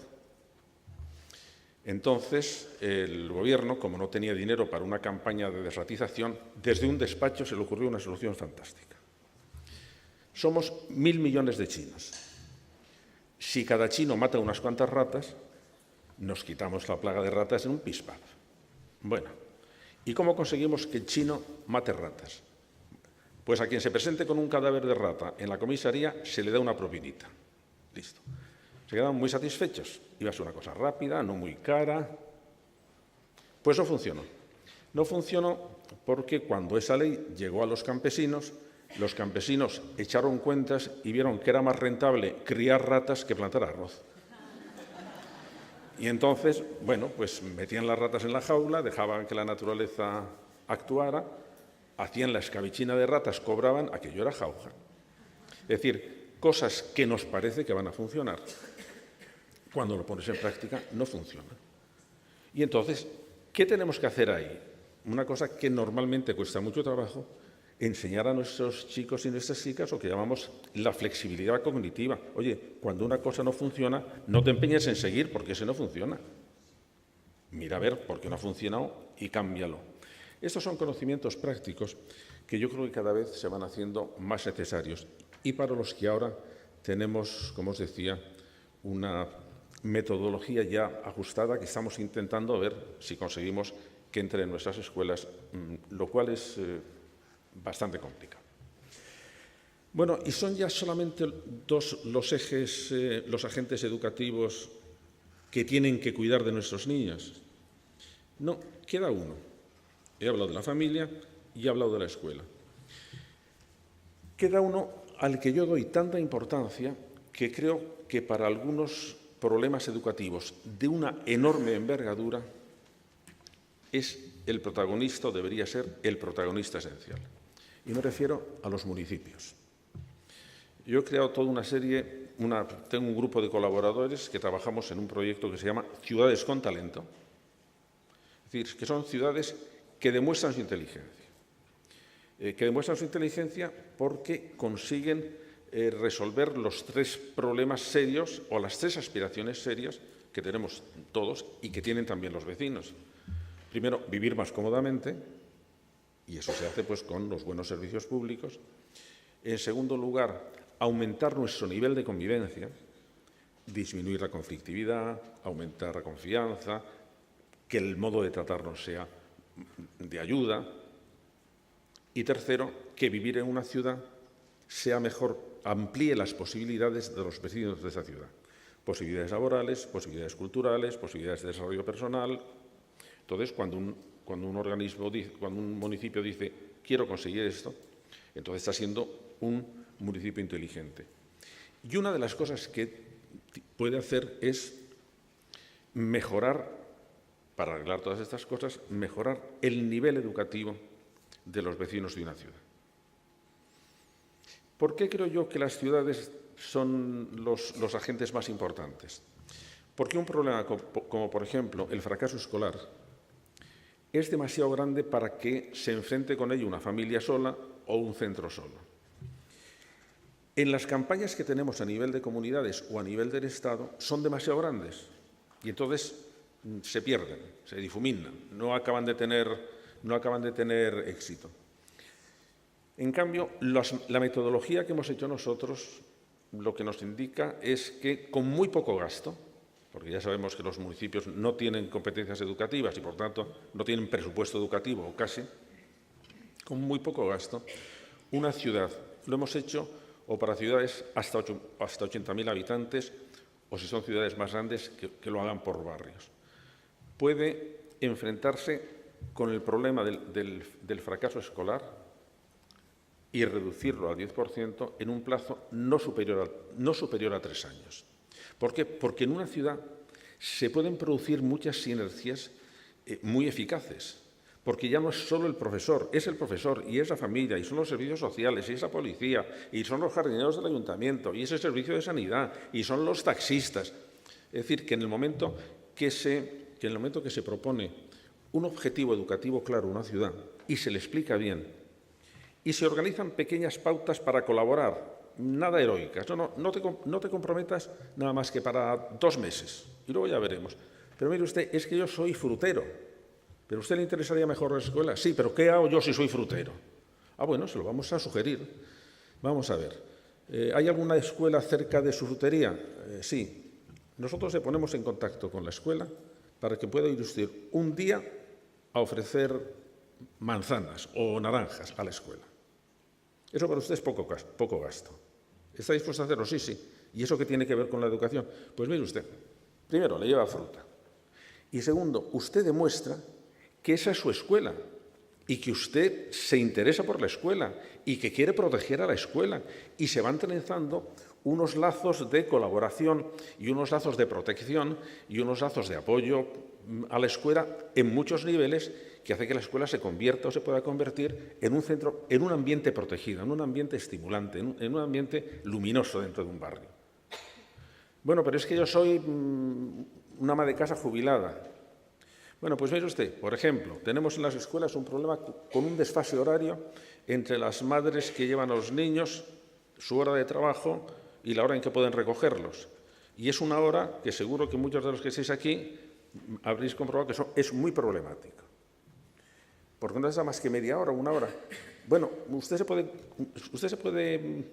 Entonces, el gobierno, como no tenía dinero para una campaña de desratización, desde un despacho se le ocurrió una solución fantástica. Somos 1.000 millones de chinos. Si cada chino mata unas cuantas ratas, nos quitamos la plaga de ratas en un pispás. Bueno, ¿y cómo conseguimos que el chino mate ratas? Pues a quien se presente con un cadáver de rata en la comisaría se le da una propinita. Listo. Se quedaban muy satisfechos. Iba a ser una cosa rápida, no muy cara. Pues no funcionó. No funcionó porque cuando esa ley llegó a los campesinos echaron cuentas y vieron que era más rentable criar ratas que plantar arroz. Y entonces, bueno, pues metían las ratas en la jaula, dejaban que la naturaleza actuara, hacían la escabichina de ratas, cobraban, aquello era jauja. Es decir, cosas que nos parece que van a funcionar. Cuando lo pones en práctica, no funciona. Y entonces, ¿qué tenemos que hacer ahí? Una cosa que normalmente cuesta mucho trabajo, enseñar a nuestros chicos y nuestras chicas lo que llamamos la flexibilidad cognitiva. Oye, cuando una cosa no funciona, no te empeñes en seguir porque ese no funciona. Mira a ver por qué no ha funcionado y cámbialo. Estos son conocimientos prácticos que yo creo que cada vez se van haciendo más necesarios y para los que ahora tenemos, como os decía, una metodología ya ajustada que estamos intentando ver si conseguimos que entre en nuestras escuelas, lo cual es bastante complicado. Bueno, y son ya solamente dos los ejes, los agentes educativos que tienen que cuidar de nuestros niños. No, queda uno. He hablado de la familia y he hablado de la escuela. Queda uno al que yo doy tanta importancia que creo que para algunos problemas educativos de una enorme envergadura es el protagonista o debería ser el protagonista esencial. Y me refiero a los municipios. Yo he creado toda una serie, tengo un grupo de colaboradores que trabajamos en un proyecto que se llama Ciudades con Talento. Es decir, que son ciudades que demuestran su inteligencia. Que demuestran su inteligencia porque consiguen resolver los tres problemas serios o las tres aspiraciones serias que tenemos todos y que tienen también los vecinos. Primero, vivir más cómodamente, y eso se hace pues con los buenos servicios públicos. En segundo lugar, aumentar nuestro nivel de convivencia, disminuir la conflictividad, aumentar la confianza, que el modo de tratarnos sea de ayuda. Y tercero, que vivir en una ciudad sea mejor, amplíe las posibilidades de los vecinos de esa ciudad. Posibilidades laborales, posibilidades culturales, posibilidades de desarrollo personal. Entonces, cuando un municipio dice, quiero conseguir esto, entonces está siendo un municipio inteligente. Y una de las cosas que puede hacer es mejorar, para arreglar todas estas cosas, mejorar el nivel educativo de los vecinos de una ciudad. ¿Por qué creo yo que las ciudades son los agentes más importantes? Porque un problema como, por ejemplo, el fracaso escolar es demasiado grande para que se enfrente con ello una familia sola o un centro solo. En las campañas que tenemos a nivel de comunidades o a nivel del Estado son demasiado grandes y entonces se pierden, se difuminan, no acaban de tener éxito. En cambio, la metodología que hemos hecho nosotros lo que nos indica es que con muy poco gasto, porque ya sabemos que los municipios no tienen competencias educativas y, por tanto, no tienen presupuesto educativo, o casi, con muy poco gasto, una ciudad. Lo hemos hecho o para ciudades hasta 80.000 habitantes, o si son ciudades más grandes, que lo hagan por barrios. Puede enfrentarse con el problema del fracaso escolar y reducirlo al 10% en un plazo no superior a 3 años. ¿Por qué? Porque en una ciudad se pueden producir muchas sinergias muy eficaces, porque ya no es solo el profesor y es la familia, y son los servicios sociales, y es la policía, y son los jardineros del ayuntamiento, y es el servicio de sanidad, y son los taxistas. Es decir, que en el momento que se propone un objetivo educativo claro a una ciudad y se le explica bien, y se organizan pequeñas pautas para colaborar, nada heroicas, no te comprometas nada más que para 2 meses, y luego ya veremos. Pero mire usted, es que yo soy frutero. ¿Pero a usted le interesaría mejor la escuela? Sí, pero ¿qué hago yo si soy frutero? Bueno, se lo vamos a sugerir. Vamos a ver. ¿Hay alguna escuela cerca de su frutería? Sí. Nosotros le ponemos en contacto con la escuela para que pueda ir usted un día a ofrecer manzanas o naranjas a la escuela. Eso para usted es poco gasto. ¿Está dispuesto a hacerlo? Sí, sí. ¿Y eso qué tiene que ver con la educación? Pues mire usted, primero, le lleva fruta. Y segundo, usted demuestra que esa es su escuela y que usted se interesa por la escuela y que quiere proteger a la escuela, y se van trenzando unos lazos de colaboración y unos lazos de protección y unos lazos de apoyo a la escuela en muchos niveles, que hace que la escuela se convierta o se pueda convertir en un centro, en un ambiente protegido, en un ambiente estimulante, en un ambiente luminoso dentro de un barrio. Bueno, pero es que yo soy una ama de casa jubilada. Bueno, pues mire usted, por ejemplo, tenemos en las escuelas un problema con un desfase horario entre las madres que llevan a los niños, su hora de trabajo y la hora en que pueden recogerlos. Y es una hora que seguro que muchos de los que estáis aquí habréis comprobado que es muy problemático. Porque no es nada más que media hora, 1 hora. Bueno, usted se puede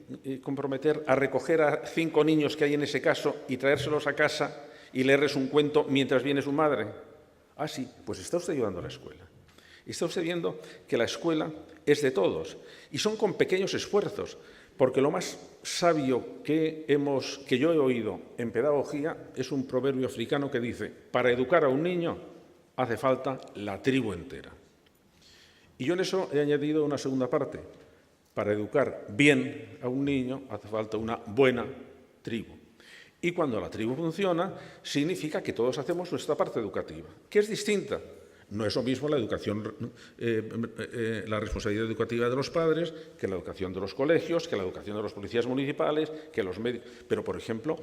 comprometer a recoger a 5 niños que hay en ese caso y traérselos a casa y leerles un cuento mientras viene su madre. Sí, pues está usted ayudando a la escuela. Está usted viendo que la escuela es de todos, y son con pequeños esfuerzos, porque lo más sabio que yo he oído en pedagogía es un proverbio africano que dice: para educar a un niño hace falta la tribu entera. Y yo en eso he añadido una segunda parte: para educar bien a un niño hace falta una buena tribu. Y cuando la tribu funciona, significa que todos hacemos nuestra parte educativa, que es distinta. No es lo mismo la educación, la responsabilidad educativa de los padres, que la educación de los colegios, que la educación de los policías municipales, que los medios. Pero, por ejemplo,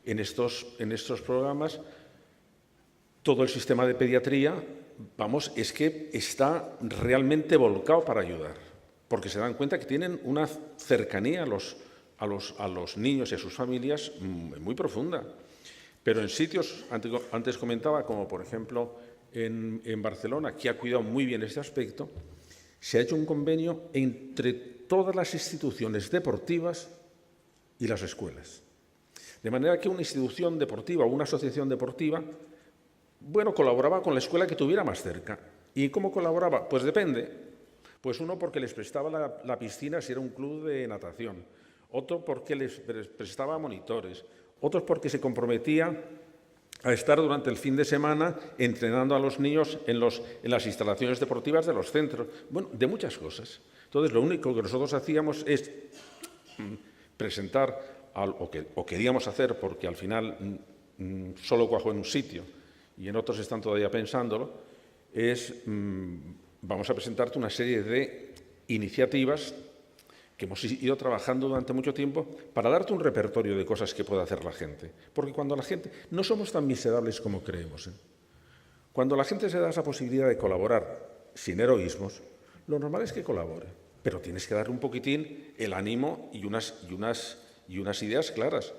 en estos programas, todo el sistema de pediatría, es que está realmente volcado para ayudar, porque se dan cuenta que tienen una cercanía a los niños y a sus familias muy profunda. Pero en sitios, antes comentaba, como por ejemplo en Barcelona, que ha cuidado muy bien este aspecto, se ha hecho un convenio entre todas las instituciones deportivas y las escuelas. De manera que una institución deportiva o una asociación deportiva, colaboraba con la escuela que tuviera más cerca. ¿Y cómo colaboraba? Pues depende. Pues uno porque les prestaba la piscina si era un club de natación, otro porque les prestaba monitores, otros porque se comprometía a estar durante el fin de semana entrenando a los niños en las instalaciones deportivas de los centros. De muchas cosas. Entonces, lo único que nosotros hacíamos es presentar, o queríamos hacer, porque al final solo cuajó en un sitio y en otros están todavía pensándolo, vamos a presentarte una serie de iniciativas que hemos ido trabajando durante mucho tiempo para darte un repertorio de cosas que puede hacer la gente. Porque cuando la gente... No somos tan miserables como creemos. Cuando la gente se da esa posibilidad de colaborar sin heroísmos, lo normal es que colabore. Pero tienes que darle un poquitín el ánimo y unas ideas claras.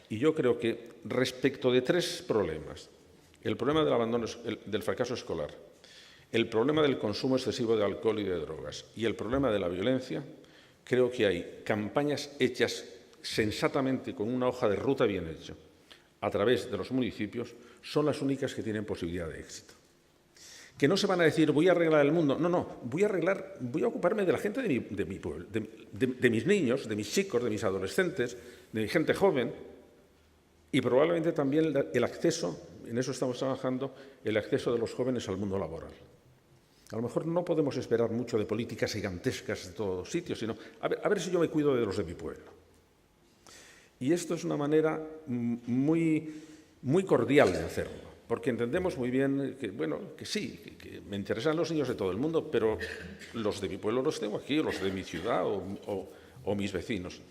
Y yo creo que respecto de 3 problemas, el problema del abandono, del fracaso escolar, el problema del consumo excesivo de alcohol y de drogas y el problema de la violencia, creo que hay campañas hechas sensatamente con una hoja de ruta bien hecha a través de los municipios, son las únicas que tienen posibilidad de éxito. Que no se van a decir, voy a arreglar el mundo. No, voy a ocuparme de la gente de mi pueblo, de mis niños, de mis chicos, de mis adolescentes, de mi gente joven, y probablemente también el acceso, en eso estamos trabajando, el acceso de los jóvenes al mundo laboral. A lo mejor no podemos esperar mucho de políticas gigantescas de todos sitios, sino a ver si yo me cuido de los de mi pueblo. Y esto es una manera muy, muy cordial de hacerlo, porque entendemos muy bien que, bueno, que sí, que me interesan los niños de todo el mundo, pero los de mi pueblo los tengo aquí, los de mi ciudad o mis vecinos.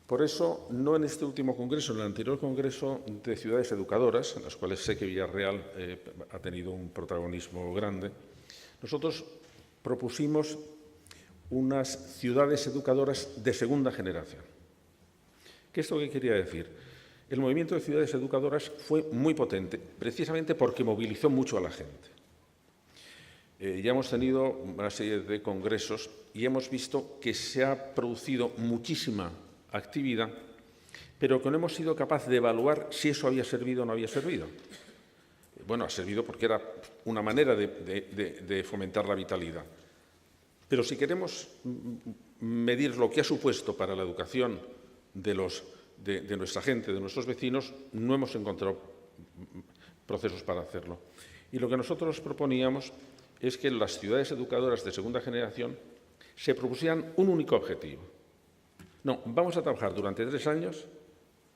Por eso, no en este último congreso, en el anterior congreso de ciudades educadoras, en las cuales sé que Villarreal ha tenido un protagonismo grande, nosotros propusimos unas ciudades educadoras de segunda generación. ¿Qué es lo que quería decir? El movimiento de ciudades educadoras fue muy potente, precisamente porque movilizó mucho a la gente. Ya hemos tenido una serie de congresos y hemos visto que se ha producido muchísima actividad, pero que no hemos sido capaces de evaluar si eso había servido o no había servido. Bueno, ha servido porque era una manera de fomentar la vitalidad. Pero si queremos medir lo que ha supuesto para la educación de nuestra gente, de nuestros vecinos, no hemos encontrado procesos para hacerlo. Y lo que nosotros proponíamos es que las ciudades educadoras de segunda generación se propusieran un único objetivo. No, vamos a trabajar durante 3 años,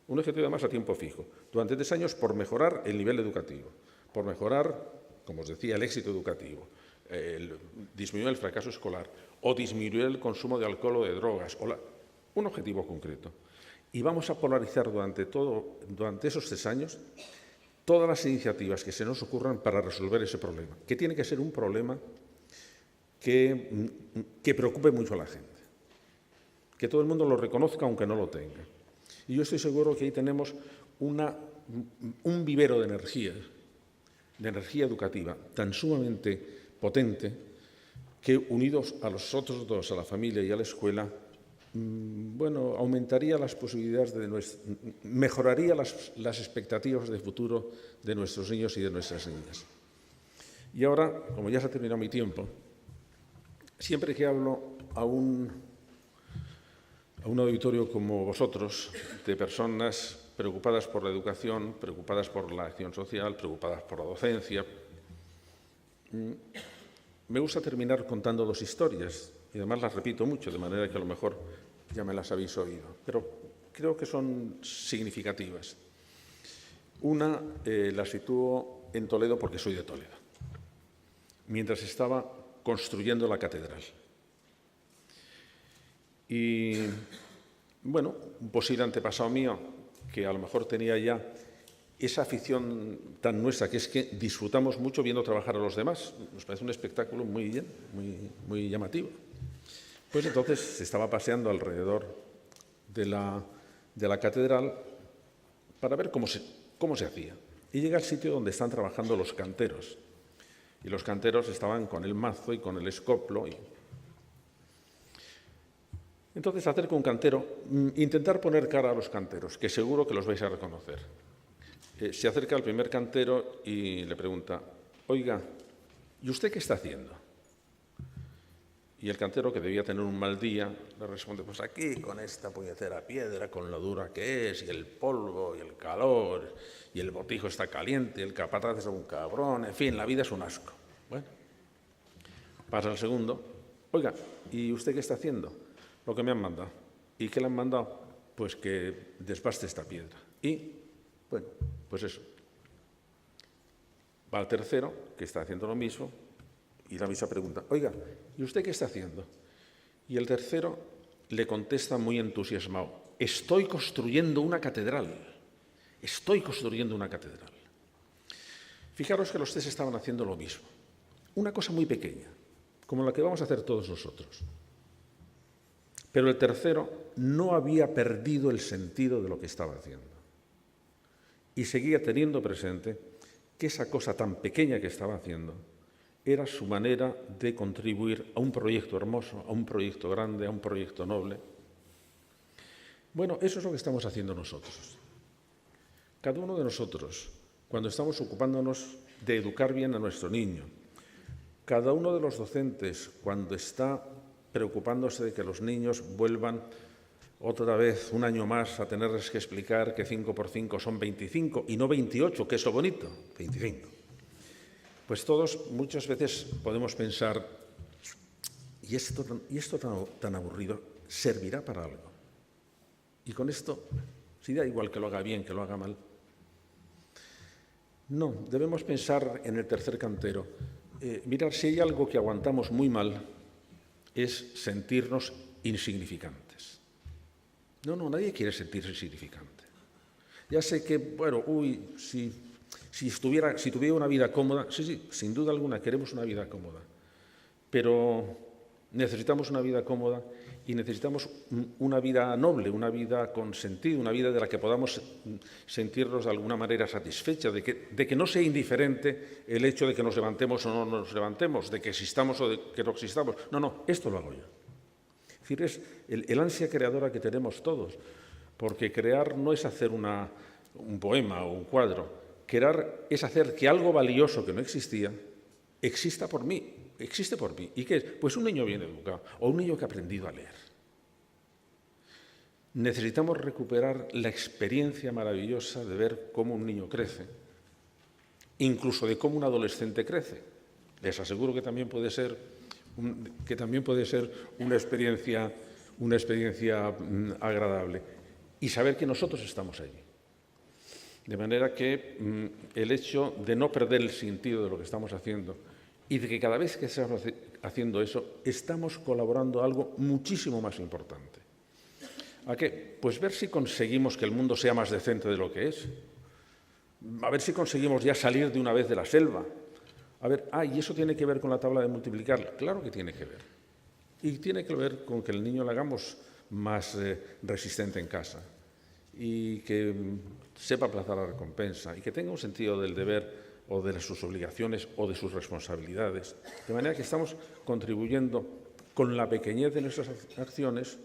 un objetivo además a tiempo fijo, durante 3 años por mejorar el nivel educativo, por mejorar, como os decía, el éxito educativo, disminuir el fracaso escolar o disminuir el consumo de alcohol o de drogas, un objetivo concreto. Y vamos a polarizar durante esos 3 años todas las iniciativas que se nos ocurran para resolver ese problema, que tiene que ser un problema que preocupe mucho a la gente, que todo el mundo lo reconozca aunque no lo tenga. Y yo estoy seguro que ahí tenemos un vivero de energía educativa tan sumamente potente que, unidos a los otros dos, a la familia y a la escuela, bueno, aumentaría las posibilidades mejoraría las expectativas de futuro de nuestros niños y de nuestras niñas. Y ahora, como ya se ha terminado mi tiempo, siempre que hablo a un auditorio como vosotros, de personas preocupadas por la educación, preocupadas por la acción social, preocupadas por la docencia, me gusta terminar contando 2 historias, y además las repito mucho, de manera que a lo mejor ya me las habéis oído, pero creo que son significativas. Una la sitúo en Toledo porque soy de Toledo, mientras estaba construyendo la catedral. Y, bueno, un posible antepasado mío, que a lo mejor tenía ya esa afición tan nuestra, que es que disfrutamos mucho viendo trabajar a los demás. Nos parece un espectáculo muy llamativo. Pues entonces se estaba paseando alrededor de la catedral para ver cómo se hacía. Y llega al sitio donde están trabajando los canteros. Y los canteros estaban con el mazo y con el escoplo. Entonces acerca un cantero, intentar poner cara a los canteros, que seguro que los vais a reconocer. Se acerca al primer cantero y le pregunta, oiga, ¿y usted qué está haciendo? Y el cantero, que debía tener un mal día, le responde, pues aquí, con esta puñetera piedra, con lo dura que es, y el polvo, y el calor, y el botijo está caliente, el capataz es un cabrón, en fin, la vida es un asco. Bueno, pasa el segundo, oiga, ¿y usted qué está haciendo? Lo que me han mandado. ¿Y qué le han mandado? Pues que desbaste esta piedra. Y, bueno, pues eso. Va al tercero, que está haciendo lo mismo, y la misma pregunta, oiga, ¿y usted qué está haciendo? Y el tercero le contesta muy entusiasmado, estoy construyendo una catedral. Estoy construyendo una catedral. Fijaros que los 3 estaban haciendo lo mismo. Una cosa muy pequeña, como la que vamos a hacer todos nosotros. Pero el tercero no había perdido el sentido de lo que estaba haciendo. Y seguía teniendo presente que esa cosa tan pequeña que estaba haciendo era su manera de contribuir a un proyecto hermoso, a un proyecto grande, a un proyecto noble. Bueno, eso es lo que estamos haciendo nosotros. Cada uno de nosotros, cuando estamos ocupándonos de educar bien a nuestro niño, cada uno de los docentes, cuando está preocupándose de que los niños vuelvan otra vez un año más a tenerles que explicar que 5 por 5 son 25 y no 28, que es lo bonito, 25. Pues todos muchas veces podemos pensar, ¿y esto tan aburrido servirá para algo? Y con esto, si da igual que lo haga bien, que lo haga mal. No, debemos pensar en el tercer cantero. Mirar, si hay algo que aguantamos muy mal, es sentirnos insignificantes. No, nadie quiere sentirse insignificante. Ya sé que, bueno, si tuviera una vida cómoda, sí, sin duda alguna queremos una vida cómoda, pero necesitamos una vida cómoda y necesitamos una vida noble, una vida con sentido, una vida de la que podamos sentirnos de alguna manera satisfechos, de que no sea indiferente el hecho de que nos levantemos o no nos levantemos, de que existamos o de que no existamos. No, esto lo hago yo. Es decir, es el ansia creadora que tenemos todos, porque crear no es hacer un poema o un cuadro. Crear es hacer que algo valioso que no existía exista por mí, existe por mí. ¿Y qué es? Pues un niño bien educado o un niño que ha aprendido a leer. Necesitamos recuperar la experiencia maravillosa de ver cómo un niño crece, incluso de cómo un adolescente crece. Les aseguro que también puede ser una experiencia agradable. Y saber que nosotros estamos allí. De manera que el hecho de no perder el sentido de lo que estamos haciendo y de que cada vez que estamos haciendo eso, estamos colaborando a algo muchísimo más importante. ¿A qué? Pues ver si conseguimos que el mundo sea más decente de lo que es. A ver si conseguimos ya salir de una vez de la selva. A ver, ¿y eso tiene que ver con la tabla de multiplicar? Claro que tiene que ver. Y tiene que ver con que el niño lo hagamos más resistente en casa y que sepa aplazar la recompensa y que tenga un sentido del deber o de sus obligaciones o de sus responsabilidades. De manera que estamos contribuyendo con la pequeñez de nuestras acciones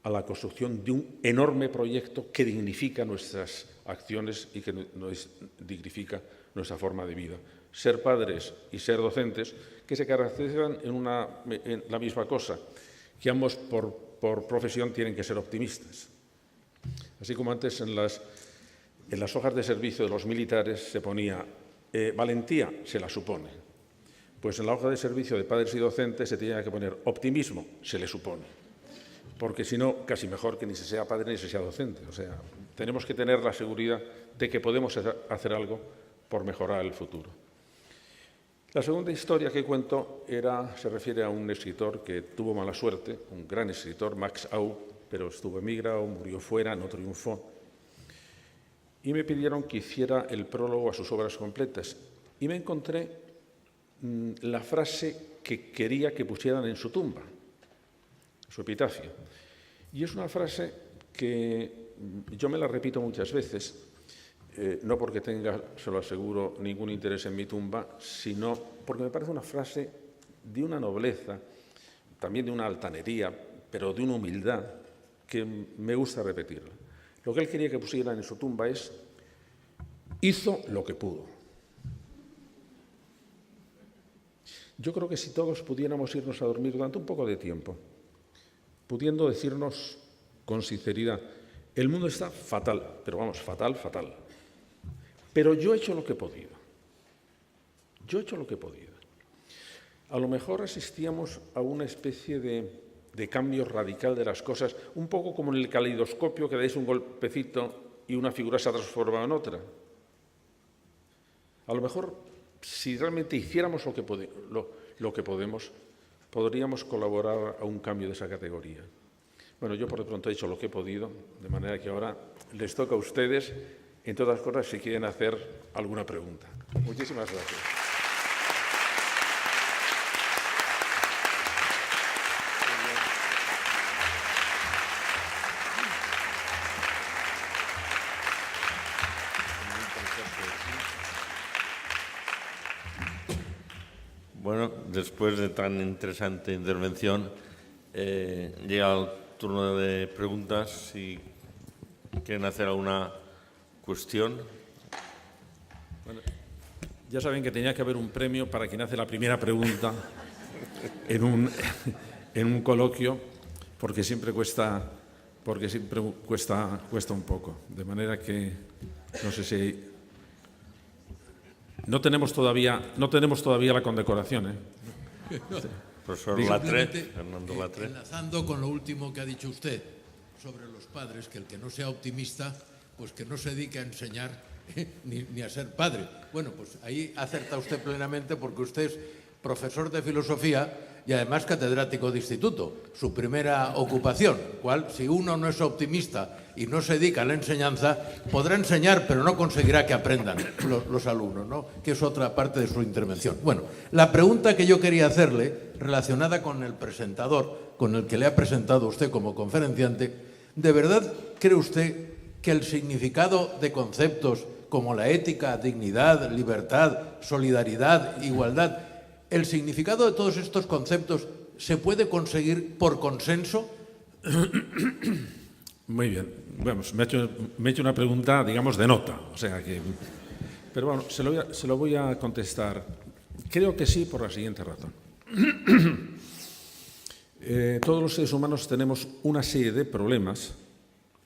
a la construcción de un enorme proyecto que dignifica nuestras acciones y que dignifica nuestra forma de vida. Ser padres y ser docentes que se caracterizan en la misma cosa, que ambos por profesión tienen que ser optimistas. Así como antes en las hojas de servicio de los militares se ponía valentía, se la supone. Pues en la hoja de servicio de padres y docentes se tenía que poner optimismo, se le supone. Porque si no, casi mejor que ni se sea padre ni se sea docente. O sea, tenemos que tener la seguridad de que podemos hacer algo por mejorar el futuro. La segunda historia que cuento se refiere a un escritor que tuvo mala suerte, un gran escritor, Max Au, pero estuvo emigrado, murió fuera, no triunfó. Y me pidieron que hiciera el prólogo a sus obras completas. Y me encontré la frase que quería que pusieran en su tumba, su epitafio. Y es una frase que yo me la repito muchas veces, no porque tenga, se lo aseguro, ningún interés en mi tumba, sino porque me parece una frase de una nobleza, también de una altanería, pero de una humildad que me gusta repetirla. Lo que él quería que pusieran en su tumba es: hizo lo que pudo. Yo creo que si todos pudiéramos irnos a dormir durante un poco de tiempo, pudiendo decirnos con sinceridad, el mundo está fatal, pero vamos, fatal, fatal. Pero yo he hecho lo que he podido. Yo he hecho lo que he podido. A lo mejor asistíamos a una especie de cambio radical de las cosas, un poco como en el caleidoscopio, que dais un golpecito y una figura se ha transformado en otra. A lo mejor, si realmente hiciéramos lo que podemos, podríamos colaborar a un cambio de esa categoría. Bueno, yo por de pronto he hecho lo que he podido, de manera que ahora les toca a ustedes, en todas cosas, si quieren hacer alguna pregunta. Muchísimas gracias. Bueno, después de tan interesante intervención, llega el turno de preguntas. Si quieren hacer alguna cuestión. Bueno, ya saben que tenía que haber un premio para quien hace la primera pregunta en un coloquio, porque siempre cuesta un poco. De manera que no sé si no tenemos todavía la condecoración, ¿eh? Profesor Fernando Latre. Enlazando con lo último que ha dicho usted sobre los padres, que el que no sea optimista, pues que no se dedique a enseñar ni a ser padre. Bueno, pues ahí acerta usted plenamente, porque usted es profesor de filosofía y además catedrático de instituto, su primera ocupación, cual si uno no es optimista y no se dedica a la enseñanza, podrá enseñar, pero no conseguirá que aprendan los alumnos, ¿no? Que es otra parte de su intervención. Bueno, la pregunta que yo quería hacerle, relacionada con el presentador, con el que le ha presentado usted como conferenciante, ¿de verdad cree usted que el significado de conceptos como la ética, dignidad, libertad, solidaridad, igualdad, el significado de todos estos conceptos se puede conseguir por consenso? Muy bien. Vamos, me ha hecho una pregunta, digamos, de nota. O sea que, pero bueno, se lo voy a contestar. Creo que sí, por la siguiente razón. Todos los seres humanos tenemos una serie de problemas,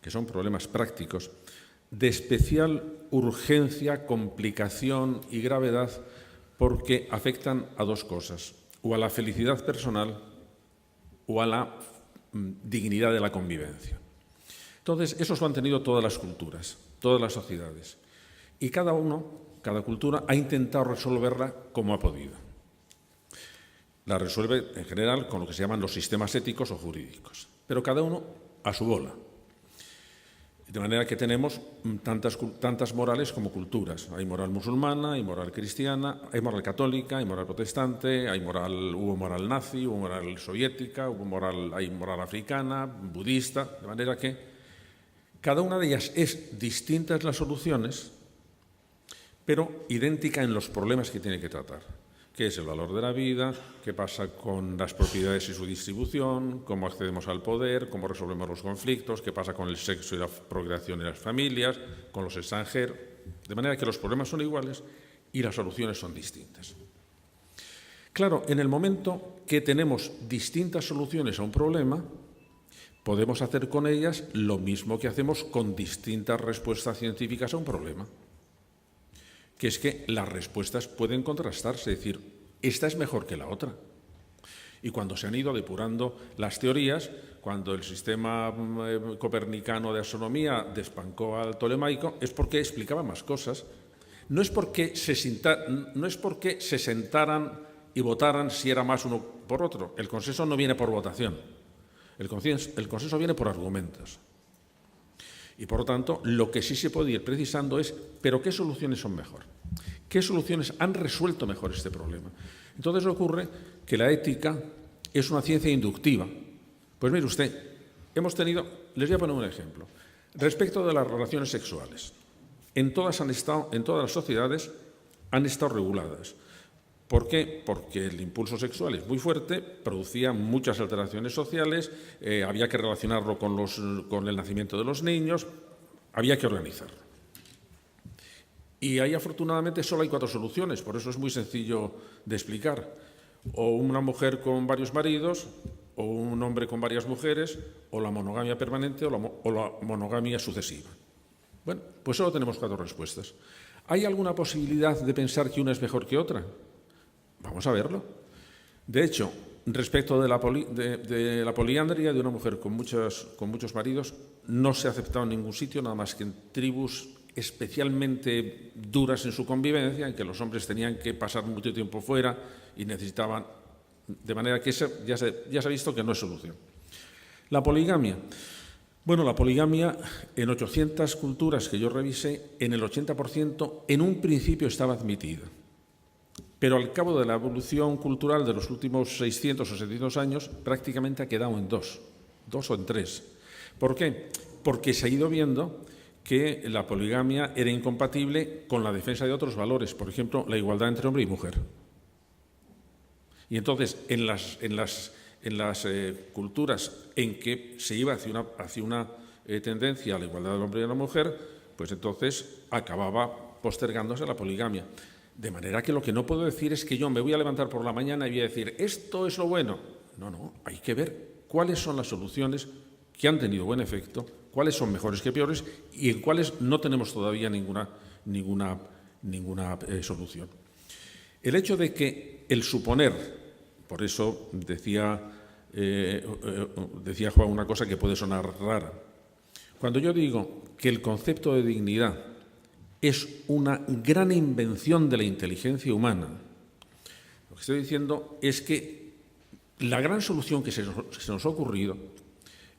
que son problemas prácticos, de especial urgencia, complicación y gravedad, porque afectan a dos cosas, o a la felicidad personal o a la dignidad de la convivencia. Entonces, esos lo han tenido todas las culturas, todas las sociedades. Y cada cultura ha intentado resolverla como ha podido. La resuelve, en general, con lo que se llaman los sistemas éticos o jurídicos, pero cada uno a su bola. De manera que tenemos tantas morales como culturas. Hay moral musulmana, hay moral cristiana, hay moral católica, hay moral protestante, hubo moral nazi, hubo moral soviética, hay moral africana, budista, de manera que cada una de ellas es distinta en las soluciones, pero idéntica en los problemas que tiene que tratar. ¿Qué es el valor de la vida? ¿Qué pasa con las propiedades y su distribución? ¿Cómo accedemos al poder? ¿Cómo resolvemos los conflictos? ¿Qué pasa con el sexo y la procreación y las familias? ¿Con los extranjeros? De manera que los problemas son iguales y las soluciones son distintas. Claro, en el momento que tenemos distintas soluciones a un problema, podemos hacer con ellas lo mismo que hacemos con distintas respuestas científicas a un problema, que es que las respuestas pueden contrastarse, es decir, esta es mejor que la otra. Y cuando se han ido depurando las teorías, cuando el sistema copernicano de astronomía despancó al tolemaico, es porque explicaba más cosas. No es porque se sentaran y votaran si era más uno por otro. El consenso no viene por votación. El consenso viene por argumentos. Y, por lo tanto, lo que sí se puede ir precisando es, ¿pero qué soluciones son mejor? ¿Qué soluciones han resuelto mejor este problema? Entonces ocurre que la ética es una ciencia inductiva. Pues mire usted, les voy a poner un ejemplo. Respecto de las relaciones sexuales, en todas las sociedades han estado reguladas. ¿Por qué? Porque el impulso sexual es muy fuerte, producía muchas alteraciones sociales, había que relacionarlo con el nacimiento de los niños, había que organizarlo. Y ahí, afortunadamente, solo hay 4 soluciones, por eso es muy sencillo de explicar. O una mujer con varios maridos, o un hombre con varias mujeres, o la monogamia permanente o la monogamia sucesiva. Bueno, pues solo tenemos 4 respuestas. ¿Hay alguna posibilidad de pensar que una es mejor que otra? Vamos a verlo. De hecho, respecto de la poliandria de una mujer con muchos maridos, no se ha aceptado en ningún sitio, nada más que en tribus especialmente duras en su convivencia, en que los hombres tenían que pasar mucho tiempo fuera y necesitaban, de manera que ya se ha visto que no es solución. La poligamia. Bueno, la poligamia en 800 culturas que yo revisé, en el 80% en un principio estaba admitida. Pero al cabo de la evolución cultural de los últimos 600 o 700 años, prácticamente ha quedado en 2 o en 3. ¿Por qué? Porque se ha ido viendo que la poligamia era incompatible con la defensa de otros valores, por ejemplo, la igualdad entre hombre y mujer. Y entonces, en las culturas en que se iba hacia una tendencia a la igualdad del hombre y de la mujer, pues entonces acababa postergándose la poligamia. De manera que lo que no puedo decir es que yo me voy a levantar por la mañana y voy a decir, esto es lo bueno. No, hay que ver cuáles son las soluciones que han tenido buen efecto, cuáles son mejores que peores y en cuáles no tenemos todavía ninguna solución. El hecho de que el suponer, por eso decía Juan una cosa que puede sonar rara, cuando yo digo que el concepto de dignidad es una gran invención de la inteligencia humana, lo que estoy diciendo es que la gran solución que se nos ha ocurrido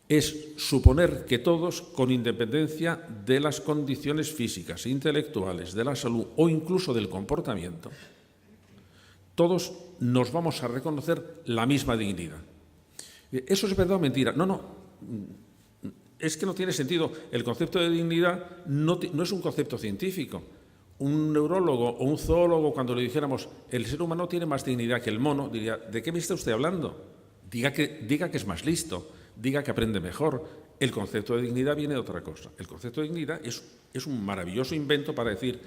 es suponer que todos, con independencia de las condiciones físicas, intelectuales, de la salud o incluso del comportamiento, todos nos vamos a reconocer la misma dignidad. ¿Eso es verdad o mentira? No. Es que no tiene sentido. El concepto de dignidad no es un concepto científico. Un neurólogo o un zoólogo, cuando le dijéramos el ser humano tiene más dignidad que el mono, diría, ¿de qué me está usted hablando? Diga que es más listo, diga que aprende mejor. El concepto de dignidad viene de otra cosa. El concepto de dignidad es un maravilloso invento para decir,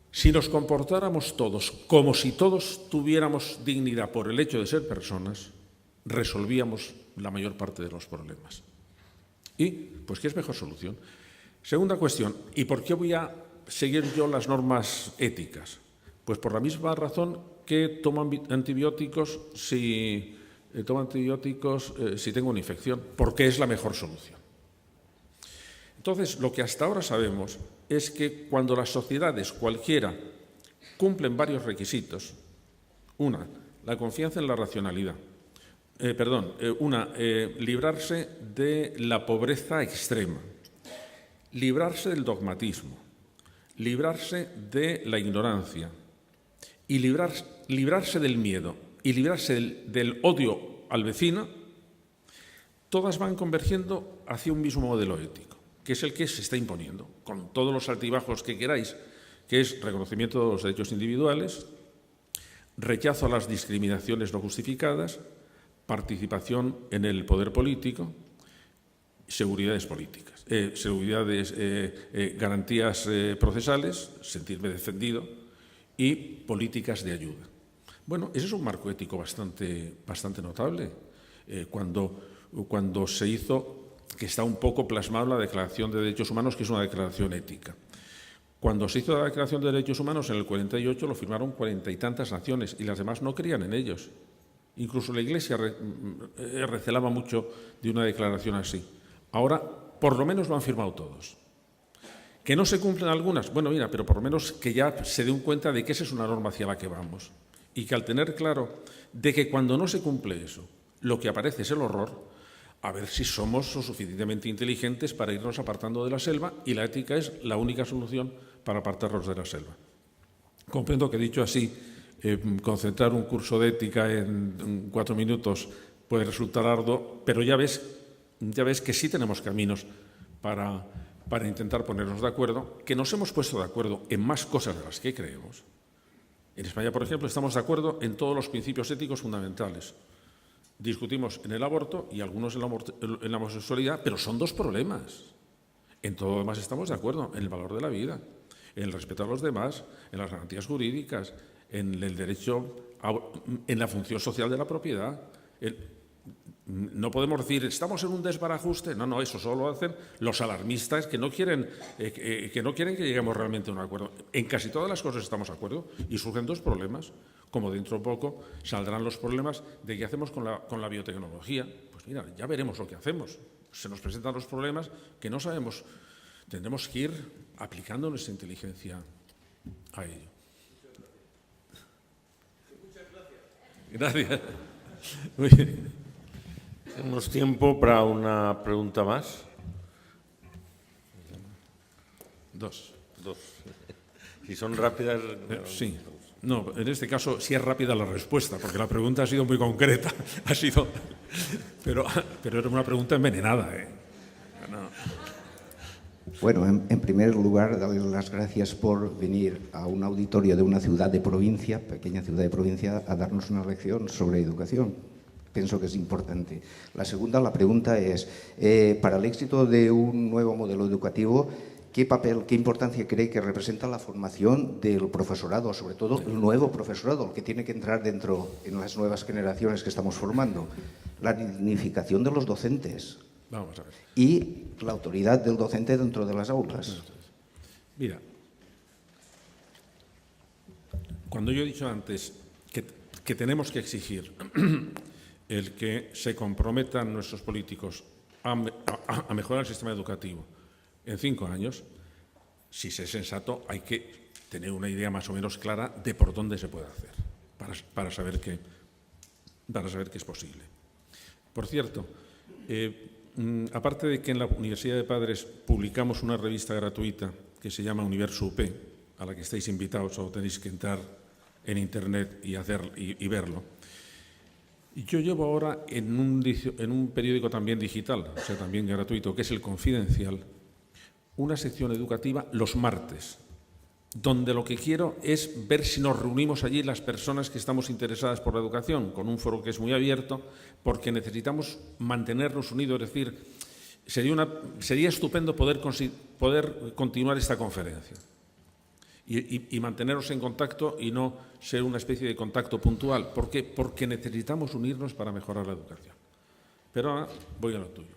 si nos comportáramos todos como si todos tuviéramos dignidad por el hecho de ser personas, resolvíamos la mayor parte de los problemas. Y, pues, ¿qué es mejor solución? Segunda cuestión, ¿y por qué voy a seguir yo las normas éticas? Pues por la misma razón que tomo antibióticos si tengo una infección, porque es la mejor solución. Entonces, lo que hasta ahora sabemos es que cuando las sociedades cualquiera cumplen varios requisitos, una, la confianza en la racionalidad, librarse de la pobreza extrema, librarse del dogmatismo, librarse de la ignorancia y librarse del miedo y librarse del odio al vecino, todas van convergiendo hacia un mismo modelo ético, que es el que se está imponiendo, con todos los altibajos que queráis, que es reconocimiento de los derechos individuales, rechazo a las discriminaciones no justificadas, participación en el poder político, seguridades políticas, garantías procesales, sentirme defendido y políticas de ayuda. Bueno, ese es un marco ético bastante notable. Cuando se hizo, que está un poco plasmado en la Declaración de Derechos Humanos, que es una declaración ética. Cuando se hizo la Declaración de Derechos Humanos en el 48 lo firmaron 40 y tantas naciones y las demás no creían en ellos. Incluso la Iglesia recelaba mucho de una declaración así. Ahora, por lo menos lo han firmado todos. ¿Que no se cumplen algunas? Bueno, mira, pero por lo menos que ya se den cuenta de que esa es una norma hacia la que vamos. Y que al tener claro de que cuando no se cumple eso, lo que aparece es el horror, a ver si somos lo suficientemente inteligentes para irnos apartando de la selva, y la ética es la única solución para apartarnos de la selva. Comprendo que, dicho así, concentrar un curso de ética en 4 minutos puede resultar arduo, pero ya ves que sí tenemos caminos para intentar ponernos de acuerdo, que nos hemos puesto de acuerdo en más cosas de las que creemos. En España, por ejemplo, estamos de acuerdo en todos los principios éticos fundamentales. Discutimos en el aborto y algunos en la homosexualidad, pero son dos problemas. En todo lo demás estamos de acuerdo, en el valor de la vida, en el respeto a los demás, en las garantías jurídicas, en el derecho, en la función social de la propiedad. No podemos decir, estamos en un desbarajuste. No, eso solo lo hacen los alarmistas que no quieren que lleguemos realmente a un acuerdo. En casi todas las cosas estamos de acuerdo y surgen dos problemas, como dentro de poco saldrán los problemas de qué hacemos con la biotecnología. Pues mira, ya veremos lo que hacemos. Se nos presentan los problemas que no sabemos. Tendremos que ir aplicando nuestra inteligencia a ello. Gracias. Muy bien. Tenemos tiempo para una pregunta más. Dos. Si son rápidas. Sí. No, en este caso sí es rápida la respuesta, porque la pregunta ha sido muy concreta. Pero era una pregunta envenenada, ¿eh? No. Bueno, en primer lugar, darle las gracias por venir a un auditorio de una ciudad de provincia, pequeña ciudad de provincia, a darnos una lección sobre educación. Pienso que es importante. La pregunta es, para el éxito de un nuevo modelo educativo, ¿qué papel, qué importancia cree que representa la formación del profesorado, sobre todo el nuevo profesorado, el que tiene que entrar dentro en las nuevas generaciones que estamos formando? La dignificación de los docentes. Vamos a ver. Y la autoridad del docente dentro de las aulas. Mira, cuando yo he dicho antes que tenemos que exigir el que se comprometan nuestros políticos a mejorar el sistema educativo en 5 años, si se es sensato, hay que tener una idea más o menos clara de por dónde se puede hacer, para saber que es posible. Por cierto, aparte de que en la Universidad de Padres publicamos una revista gratuita que se llama Universo UP, a la que estáis invitados, solo tenéis que entrar en Internet y verlo. Yo llevo ahora en un periódico también digital, o sea, también gratuito, que es El Confidencial, una sección educativa los martes, donde lo que quiero es ver si nos reunimos allí las personas que estamos interesadas por la educación, con un foro que es muy abierto, porque necesitamos mantenernos unidos, es decir, sería estupendo poder continuar esta conferencia y mantenernos en contacto y no ser una especie de contacto puntual. ¿Por qué? Porque necesitamos unirnos para mejorar la educación. Pero ahora voy a lo tuyo.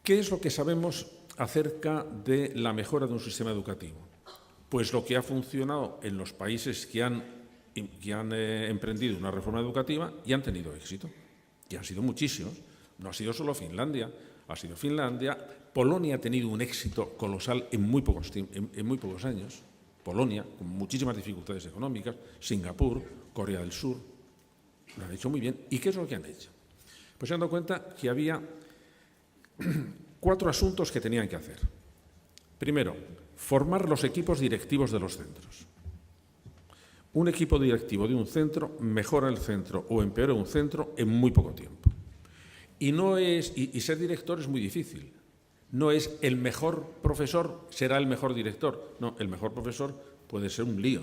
¿Qué es lo que sabemos acerca de la mejora de un sistema educativo? Pues lo que ha funcionado en los países que han emprendido una reforma educativa y han tenido éxito. Y han sido muchísimos. No ha sido solo Finlandia, ha sido Finlandia. Polonia ha tenido un éxito colosal en muy pocos años. Polonia, con muchísimas dificultades económicas. Singapur, Corea del Sur. Lo han hecho muy bien. ¿Y qué es lo que han hecho? Pues se han dado cuenta que había 4 asuntos que tenían que hacer. Primero, formar los equipos directivos de los centros. Un equipo directivo de un centro mejora el centro o empeora un centro en muy poco tiempo. Y ser director es muy difícil. No es el mejor profesor será el mejor director. No, el mejor profesor puede ser un lío.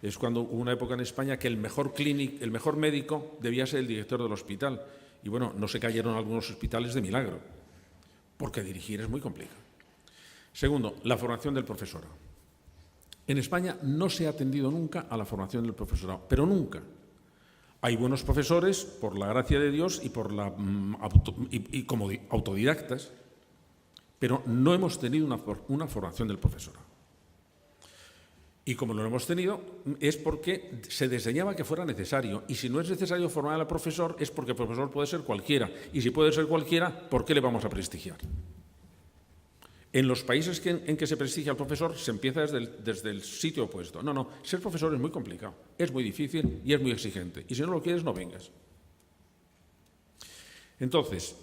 Es cuando hubo una época en España que el mejor médico debía ser el director del hospital. Y bueno, no se cayeron algunos hospitales de milagro, porque dirigir es muy complicado. Segundo, la formación del profesorado. En España no se ha atendido nunca a la formación del profesorado, pero nunca. Hay buenos profesores, por la gracia de Dios y como autodidactas, pero no hemos tenido una formación del profesorado. Y como no lo hemos tenido, es porque se diseñaba que fuera necesario. Y si no es necesario formar al profesor, es porque el profesor puede ser cualquiera. Y si puede ser cualquiera, ¿por qué le vamos a prestigiar? En los países en que se prestigia al profesor, se empieza desde el sitio opuesto. No, ser profesor es muy complicado, es muy difícil y es muy exigente. Y si no lo quieres, no vengas. Entonces,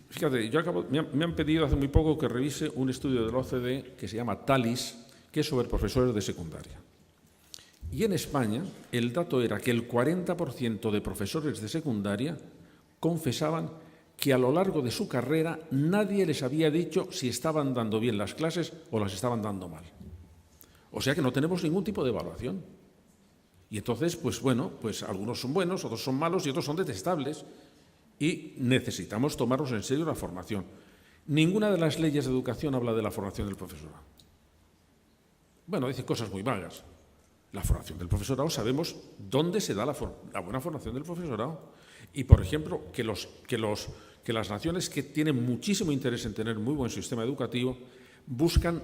fíjate, me han pedido hace muy poco que revise un estudio de la OCDE que se llama TALIS, que es sobre profesores de secundaria. Y en España el dato era que el 40% de profesores de secundaria confesaban que a lo largo de su carrera nadie les había dicho si estaban dando bien las clases o las estaban dando mal. O sea que no tenemos ningún tipo de evaluación. Y entonces, pues algunos son buenos, otros son malos y otros son detestables. Y necesitamos tomarnos en serio la formación. Ninguna de las leyes de educación habla de la formación del profesorado. Bueno, dice cosas muy vagas. La formación del profesorado, sabemos dónde se da la buena formación del profesorado. Y, por ejemplo, que las naciones que tienen muchísimo interés en tener muy buen sistema educativo buscan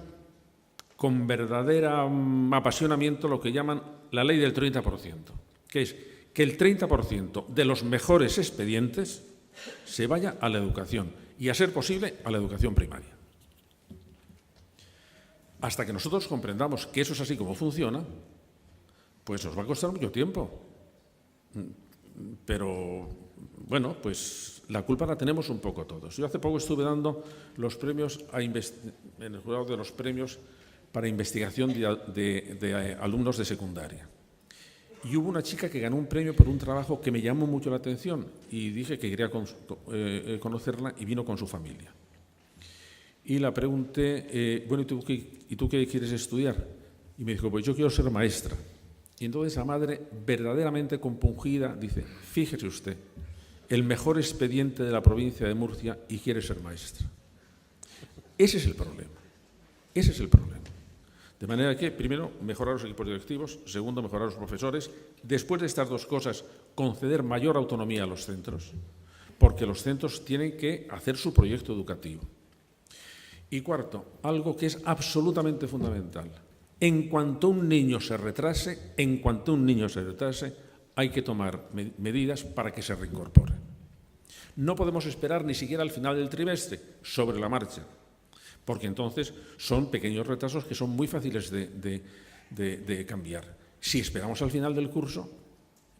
con verdadero apasionamiento lo que llaman la ley del 30%, que es que el 30% de los mejores expedientes se vaya a la educación y, a ser posible, a la educación primaria. Hasta que nosotros comprendamos que eso es así como funciona, pues nos va a costar mucho tiempo. Pero, bueno, pues la culpa la tenemos un poco todos. Yo hace poco estuve dando los premios en el jurado de los premios para investigación de alumnos de secundaria. Y hubo una chica que ganó un premio por un trabajo que me llamó mucho la atención y dije que quería conocerla y vino con su familia. Y la pregunté, bueno, ¿y tú qué quieres estudiar? Y me dijo, pues yo quiero ser maestra. Y entonces la madre, verdaderamente compungida, dice, fíjese usted, el mejor expediente de la provincia de Murcia y quiere ser maestra. Ese es el problema. Ese es el problema. De manera que, primero, mejorar los equipos directivos, segundo, mejorar los profesores, después de estas dos cosas, conceder mayor autonomía a los centros, porque los centros tienen que hacer su proyecto educativo. Y cuarto, algo que es absolutamente fundamental. En cuanto un niño se retrase, hay que tomar medidas para que se reincorpore. No podemos esperar ni siquiera al final del trimestre, sobre la marcha, porque entonces son pequeños retrasos que son muy fáciles de cambiar. Si esperamos al final del curso,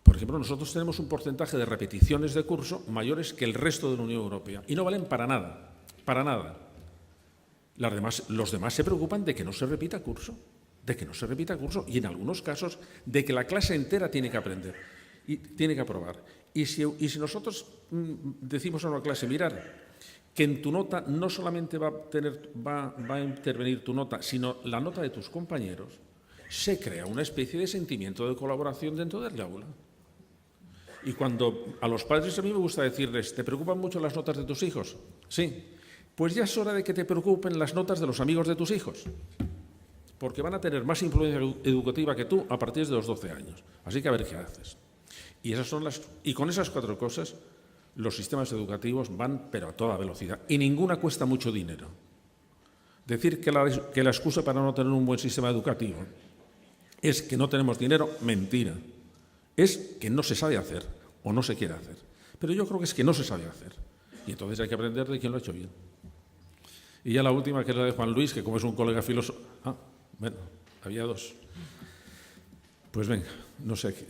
por ejemplo, nosotros tenemos un porcentaje de repeticiones de curso mayores que el resto de la Unión Europea y no valen para nada, para nada. Los demás se preocupan de que no se repita curso, y en algunos casos de que la clase entera tiene que aprender y tiene que aprobar. Y si nosotros decimos a una clase, mirar, que en tu nota no solamente va a intervenir tu nota, sino la nota de tus compañeros, se crea una especie de sentimiento de colaboración dentro del aula. Y cuando a los padres a mí me gusta decirles, ¿te preocupan mucho las notas de tus hijos? Sí. Pues ya es hora de que te preocupen las notas de los amigos de tus hijos, porque van a tener más influencia educativa que tú a partir de los 12 años. Así que a ver qué haces. Y con esas 4 cosas, los sistemas educativos van, pero a toda velocidad. Y ninguna cuesta mucho dinero. Decir que la excusa para no tener un buen sistema educativo es que no tenemos dinero, mentira. Es que no se sabe hacer o no se quiere hacer. Pero yo creo que es que no se sabe hacer. Y entonces hay que aprender de quién lo ha hecho bien. Y ya la última, que es la de Juan Luis, que como es un colega filósofo... bueno, había 2. Pues venga, no sé qué.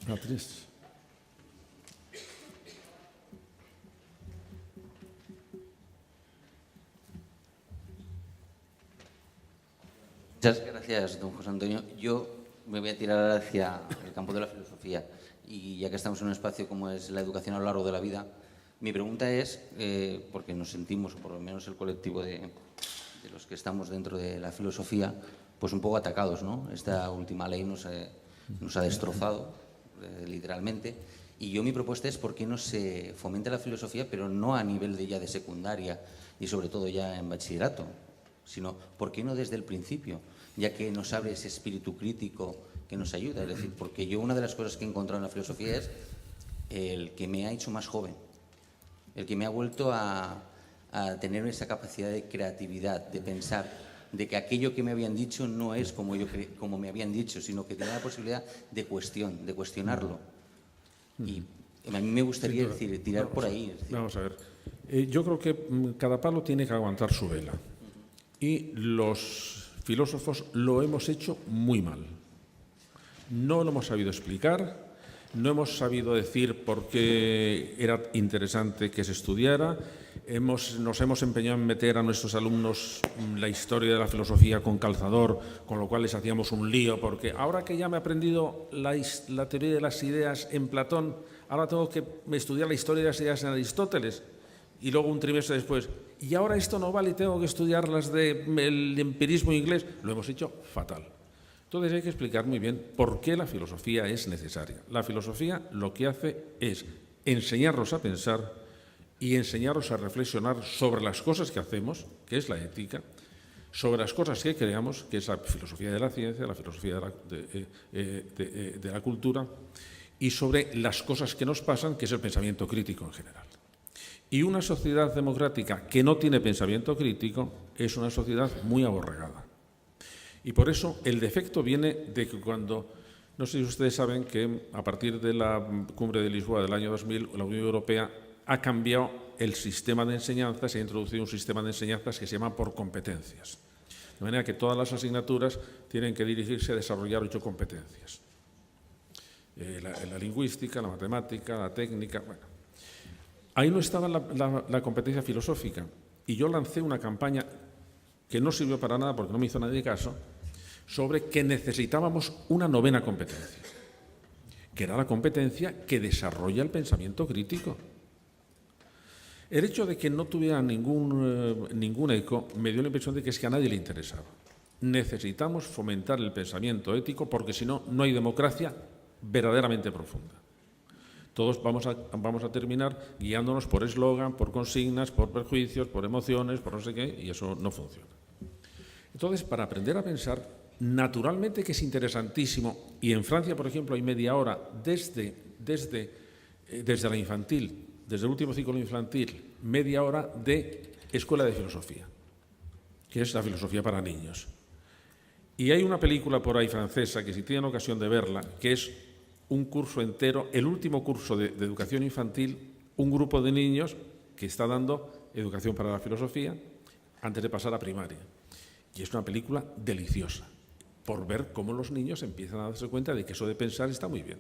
3. Muchas gracias, don José Antonio. Yo me voy a tirar hacia el campo de la filosofía y ya que estamos en un espacio como es la educación a lo largo de la vida, mi pregunta es, porque nos sentimos, o por lo menos el colectivo de los que estamos dentro de la filosofía, pues un poco atacados, ¿no? Esta última ley nos ha destrozado, literalmente, y yo mi propuesta es por qué no se fomenta la filosofía, pero no a nivel de secundaria y sobre todo ya en bachillerato, sino por qué no desde el principio, ya que nos abre ese espíritu crítico que nos ayuda. Es decir, porque yo una de las cosas que he encontrado en la filosofía es el que me ha hecho más joven, el que me ha vuelto a tener esa capacidad de creatividad, de pensar, de que aquello que me habían dicho no es como me habían dicho, sino que tiene la posibilidad de cuestionarlo. Y a mí me gustaría tirar por ahí. Vamos a ver. Yo creo que cada palo tiene que aguantar su vela. Y los filósofos lo hemos hecho muy mal. No lo hemos sabido explicar, no hemos sabido decir por qué era interesante que se estudiara. Nos hemos empeñado en meter a nuestros alumnos la historia de la filosofía con calzador, con lo cual les hacíamos un lío, porque ahora que ya me he aprendido la teoría de las ideas en Platón, ahora tengo que estudiar la historia de las ideas en Aristóteles, y luego un trimestre después, y ahora esto no vale y tengo que estudiar las del empirismo inglés. Lo hemos hecho fatal. Entonces hay que explicar muy bien por qué la filosofía es necesaria. La filosofía lo que hace es enseñarnos a pensar y enseñarnos a reflexionar sobre las cosas que hacemos, que es la ética, sobre las cosas que creamos, que es la filosofía de la ciencia, la filosofía de la cultura, y sobre las cosas que nos pasan, que es el pensamiento crítico en general. Y una sociedad democrática que no tiene pensamiento crítico es una sociedad muy aborregada. Y por eso el defecto viene de que cuando, no sé si ustedes saben que a partir de la cumbre de Lisboa del año 2000, la Unión Europea ha cambiado el sistema de enseñanza, se ha introducido un sistema de enseñanzas que se llama por competencias. De manera que todas las asignaturas tienen que dirigirse a desarrollar 8 competencias. La lingüística, la matemática, la técnica, bueno. Ahí no estaba la competencia filosófica y yo lancé una campaña que no sirvió para nada porque no me hizo nadie caso, sobre que necesitábamos una 9ª competencia, que era la competencia que desarrolla el pensamiento crítico. El hecho de que no tuviera ningún eco me dio la impresión de que es que a nadie le interesaba. Necesitamos fomentar el pensamiento ético porque si no, no hay democracia verdaderamente profunda. Todos vamos a terminar guiándonos por eslogan, por consignas, por prejuicios, por emociones, por no sé qué, y eso no funciona. Entonces, para aprender a pensar, naturalmente que es interesantísimo, y en Francia, por ejemplo, hay media hora desde la infantil, desde el último ciclo infantil, media hora de escuela de filosofía, que es la filosofía para niños. Y hay una película por ahí francesa que, si tienen ocasión de verla, que es un curso entero, el último curso de educación infantil, un grupo de niños que está dando educación para la filosofía antes de pasar a primaria. Y es una película deliciosa, por ver cómo los niños empiezan a darse cuenta de que eso de pensar está muy bien.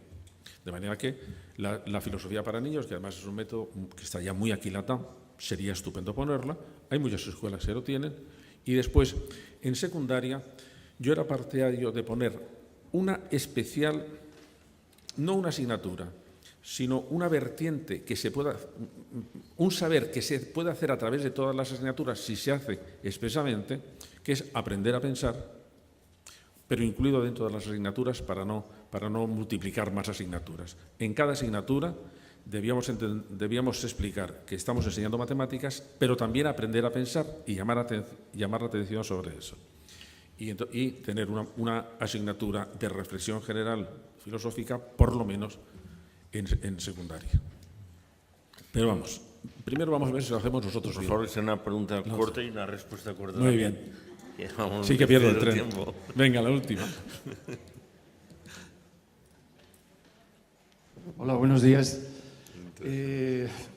De manera que la filosofía para niños, que además es un método que está ya muy aquilatado, sería estupendo ponerla. Hay muchas escuelas que lo tienen. Y después, en secundaria, yo era partidario de poner una especial, no una asignatura, sino una vertiente que se pueda, un saber que se puede hacer a través de todas las asignaturas si se hace expresamente, que es aprender a pensar, pero incluido dentro de las asignaturas para no multiplicar más asignaturas. En cada asignatura debíamos explicar que estamos enseñando matemáticas, pero también aprender a pensar y llamar la atención sobre eso. Y tener una asignatura de reflexión general filosófica, por lo menos en secundaria. Pero vamos, primero vamos a ver si lo hacemos nosotros. Por favor, es una pregunta corta y una respuesta corta. Muy también. bien. Sí que pierdo el tren. Tiempo. Venga, la última. Hola, buenos días.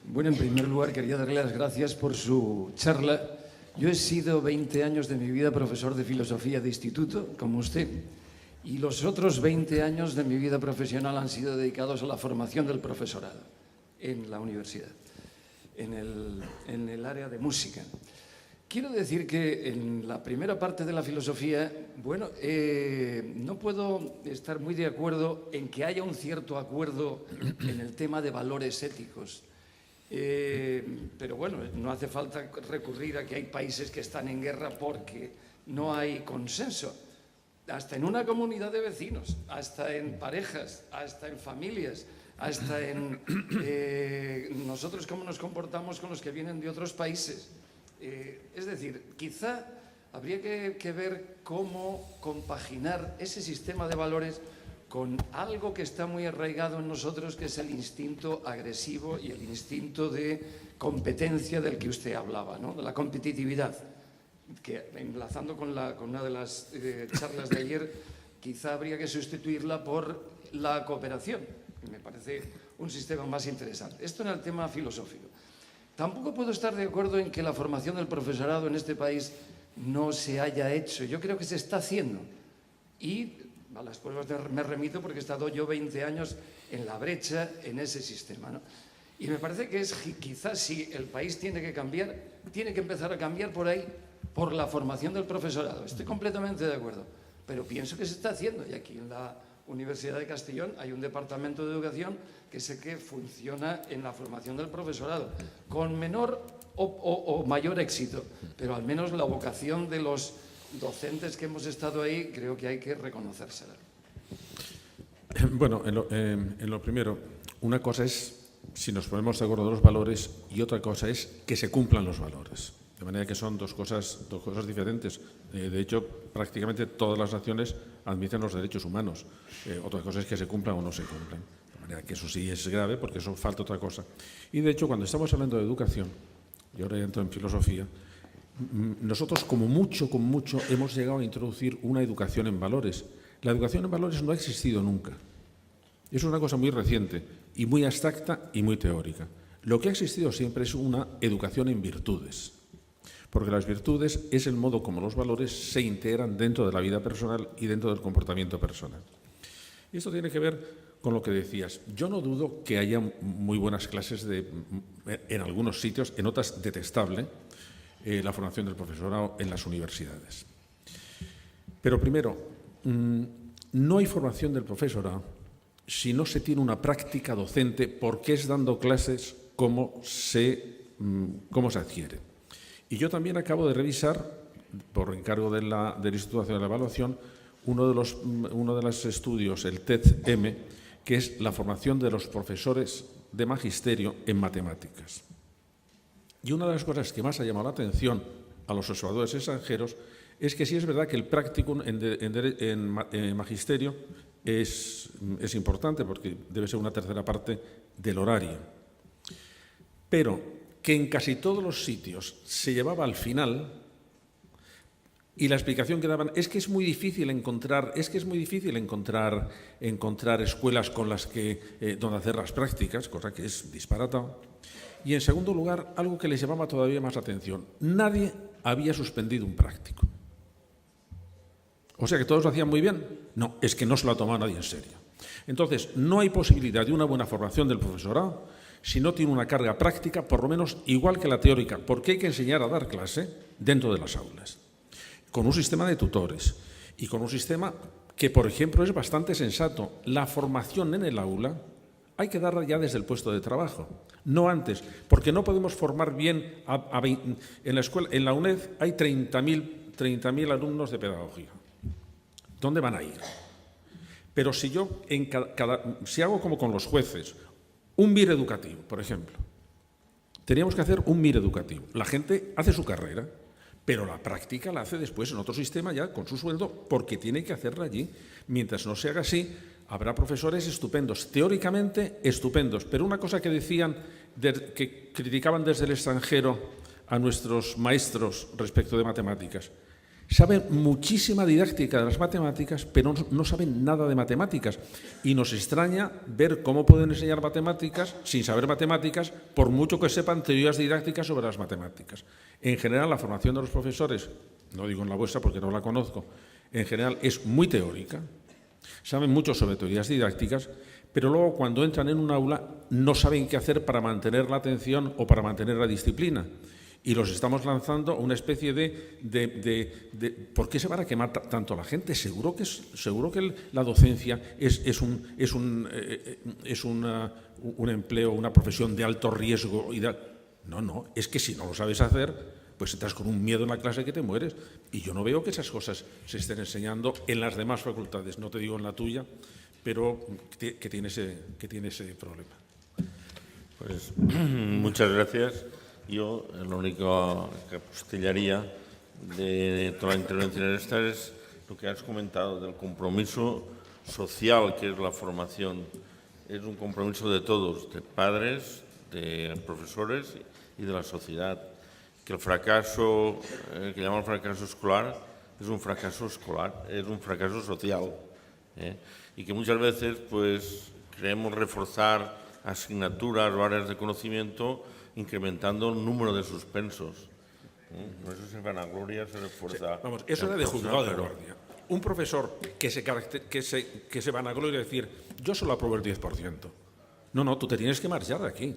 Bueno, en primer lugar quería darle las gracias por su charla. Yo he sido 20 años de mi vida profesor de filosofía de instituto, como usted, y los otros 20 años de mi vida profesional han sido dedicados a la formación del profesorado en la universidad, en el área de música. Quiero decir que en la primera parte de la filosofía, bueno, no puedo estar muy de acuerdo en que haya un cierto acuerdo en el tema de valores éticos. Pero bueno, no hace falta recurrir a que hay países que están en guerra porque no hay consenso. Hasta en una comunidad de vecinos, hasta en parejas, hasta en familias, hasta en nosotros cómo nos comportamos con los que vienen de otros países. Es decir, quizá habría que ver cómo compaginar ese sistema de valores con algo que está muy arraigado en nosotros, que es el instinto agresivo y el instinto de competencia del que usted hablaba, ¿no? De la competitividad, que enlazando con una de las charlas de ayer, quizá habría que sustituirla por la cooperación, que me parece un sistema más interesante. Esto en el tema filosófico. Tampoco puedo estar de acuerdo en que la formación del profesorado en este país no se haya hecho. Yo creo que se está haciendo. Y a las pruebas me remito porque he estado yo 20 años en la brecha en ese sistema, ¿no? Y me parece que quizás si el país tiene que cambiar, tiene que empezar a cambiar por ahí, por la formación del profesorado. Estoy completamente de acuerdo, pero pienso que se está haciendo. Y aquí en la Universidad de Castellón hay un departamento de educación que sé que funciona en la formación del profesorado, con menor o mayor éxito, pero al menos la vocación de los docentes que hemos estado ahí creo que hay que reconocérsela. Bueno, en lo primero, una cosa es si nos ponemos de acuerdo en los valores y otra cosa es que se cumplan los valores. De manera que son dos cosas diferentes. De hecho, prácticamente todas las naciones admiten los derechos humanos. Otra cosa es que se cumplan o no se cumplan. De manera que eso sí es grave porque eso falta otra cosa. Y de hecho, cuando estamos hablando de educación, y ahora entro en filosofía, nosotros como mucho hemos llegado a introducir una educación en valores. La educación en valores no ha existido nunca. Es una cosa muy reciente y muy abstracta y muy teórica. Lo que ha existido siempre es una educación en virtudes. Porque las virtudes es el modo como los valores se integran dentro de la vida personal y dentro del comportamiento personal. Y esto tiene que ver con lo que decías. Yo no dudo que haya muy buenas clases en algunos sitios, en otras detestable, la formación del profesorado en las universidades. Pero primero, no hay formación del profesorado si no se tiene una práctica docente, porque es dando clases cómo se adquiere. Y yo también acabo de revisar, por encargo del Instituto Nacional de Evaluación, uno de los estudios, el TED-M, que es la formación de los profesores de magisterio en matemáticas. Y una de las cosas que más ha llamado la atención a los observadores extranjeros es que sí es verdad que el practicum en magisterio es importante porque debe ser una tercera parte del horario, pero que en casi todos los sitios se llevaba al final y la explicación que daban es que es muy difícil encontrar escuelas con las que donde hacer las prácticas, cosa que es disparatado. Y en segundo lugar, algo que les llamaba todavía más la atención, nadie había suspendido un práctico. O sea que todos lo hacían muy bien. No, es que no se lo ha tomado nadie en serio. Entonces, no hay posibilidad de una buena formación del profesorado si no tiene una carga práctica, por lo menos igual que la teórica, porque hay que enseñar a dar clase dentro de las aulas, con un sistema de tutores y con un sistema que, por ejemplo, es bastante sensato. La formación en el aula hay que darla ya desde el puesto de trabajo, no antes, porque no podemos formar bien en la escuela. En la UNED hay 30.000 alumnos de pedagogía. ¿Dónde van a ir? Pero si yo si hago como con los jueces, un MIR educativo, por ejemplo, teníamos que hacer un MIR educativo. La gente hace su carrera, pero la práctica la hace después en otro sistema ya con su sueldo porque tiene que hacerla allí. Mientras no se haga así, habrá profesores estupendos, teóricamente estupendos, pero una cosa que decían, que criticaban desde el extranjero a nuestros maestros respecto de matemáticas, saben muchísima didáctica de las matemáticas, pero no saben nada de matemáticas. Y nos extraña ver cómo pueden enseñar matemáticas sin saber matemáticas, por mucho que sepan teorías didácticas sobre las matemáticas. En general, la formación de los profesores, no digo en la vuestra porque no la conozco, en general es muy teórica, saben mucho sobre teorías didácticas, pero luego cuando entran en un aula no saben qué hacer para mantener la atención o para mantener la disciplina. Y los estamos lanzando a una especie de ¿por qué se van a quemar tanto la gente? Seguro que la docencia es un empleo, una profesión de alto riesgo. No, es que si no lo sabes hacer, pues entras con un miedo en la clase que te mueres. Y yo no veo que esas cosas se estén enseñando en las demás facultades, no te digo en la tuya, pero que tiene ese problema. Pues muchas gracias. Yo lo único que apostillaría de toda la intervención esta es lo que has comentado del compromiso social que es la formación. Es un compromiso de todos, de padres, de profesores y de la sociedad. Que el fracaso, que llamamos fracaso escolar, es un fracaso escolar, es un fracaso social. Y que muchas veces pues queremos reforzar asignaturas o áreas de conocimiento incrementando el número de suspensos. Por eso se vanagloria, se refuerza. Vamos, eso era de juzgado de guardia. Un profesor que se vanagloria de decir, yo solo apruebo el 10%. No, tú te tienes que marchar de aquí.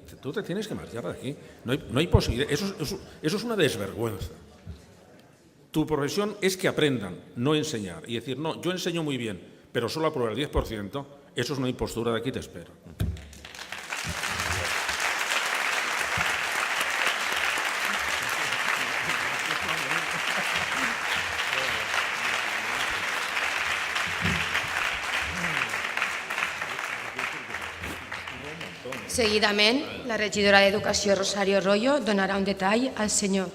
No hay posibilidad. Eso es una desvergüenza. Tu profesión es que aprendan, no enseñar. Y decir, no, yo enseño muy bien, pero solo apruebo el 10%, eso es una impostura, de aquí te espero. Seguidament, la regidora d'Educació, Rosario Royo, donarà un detall al senyor.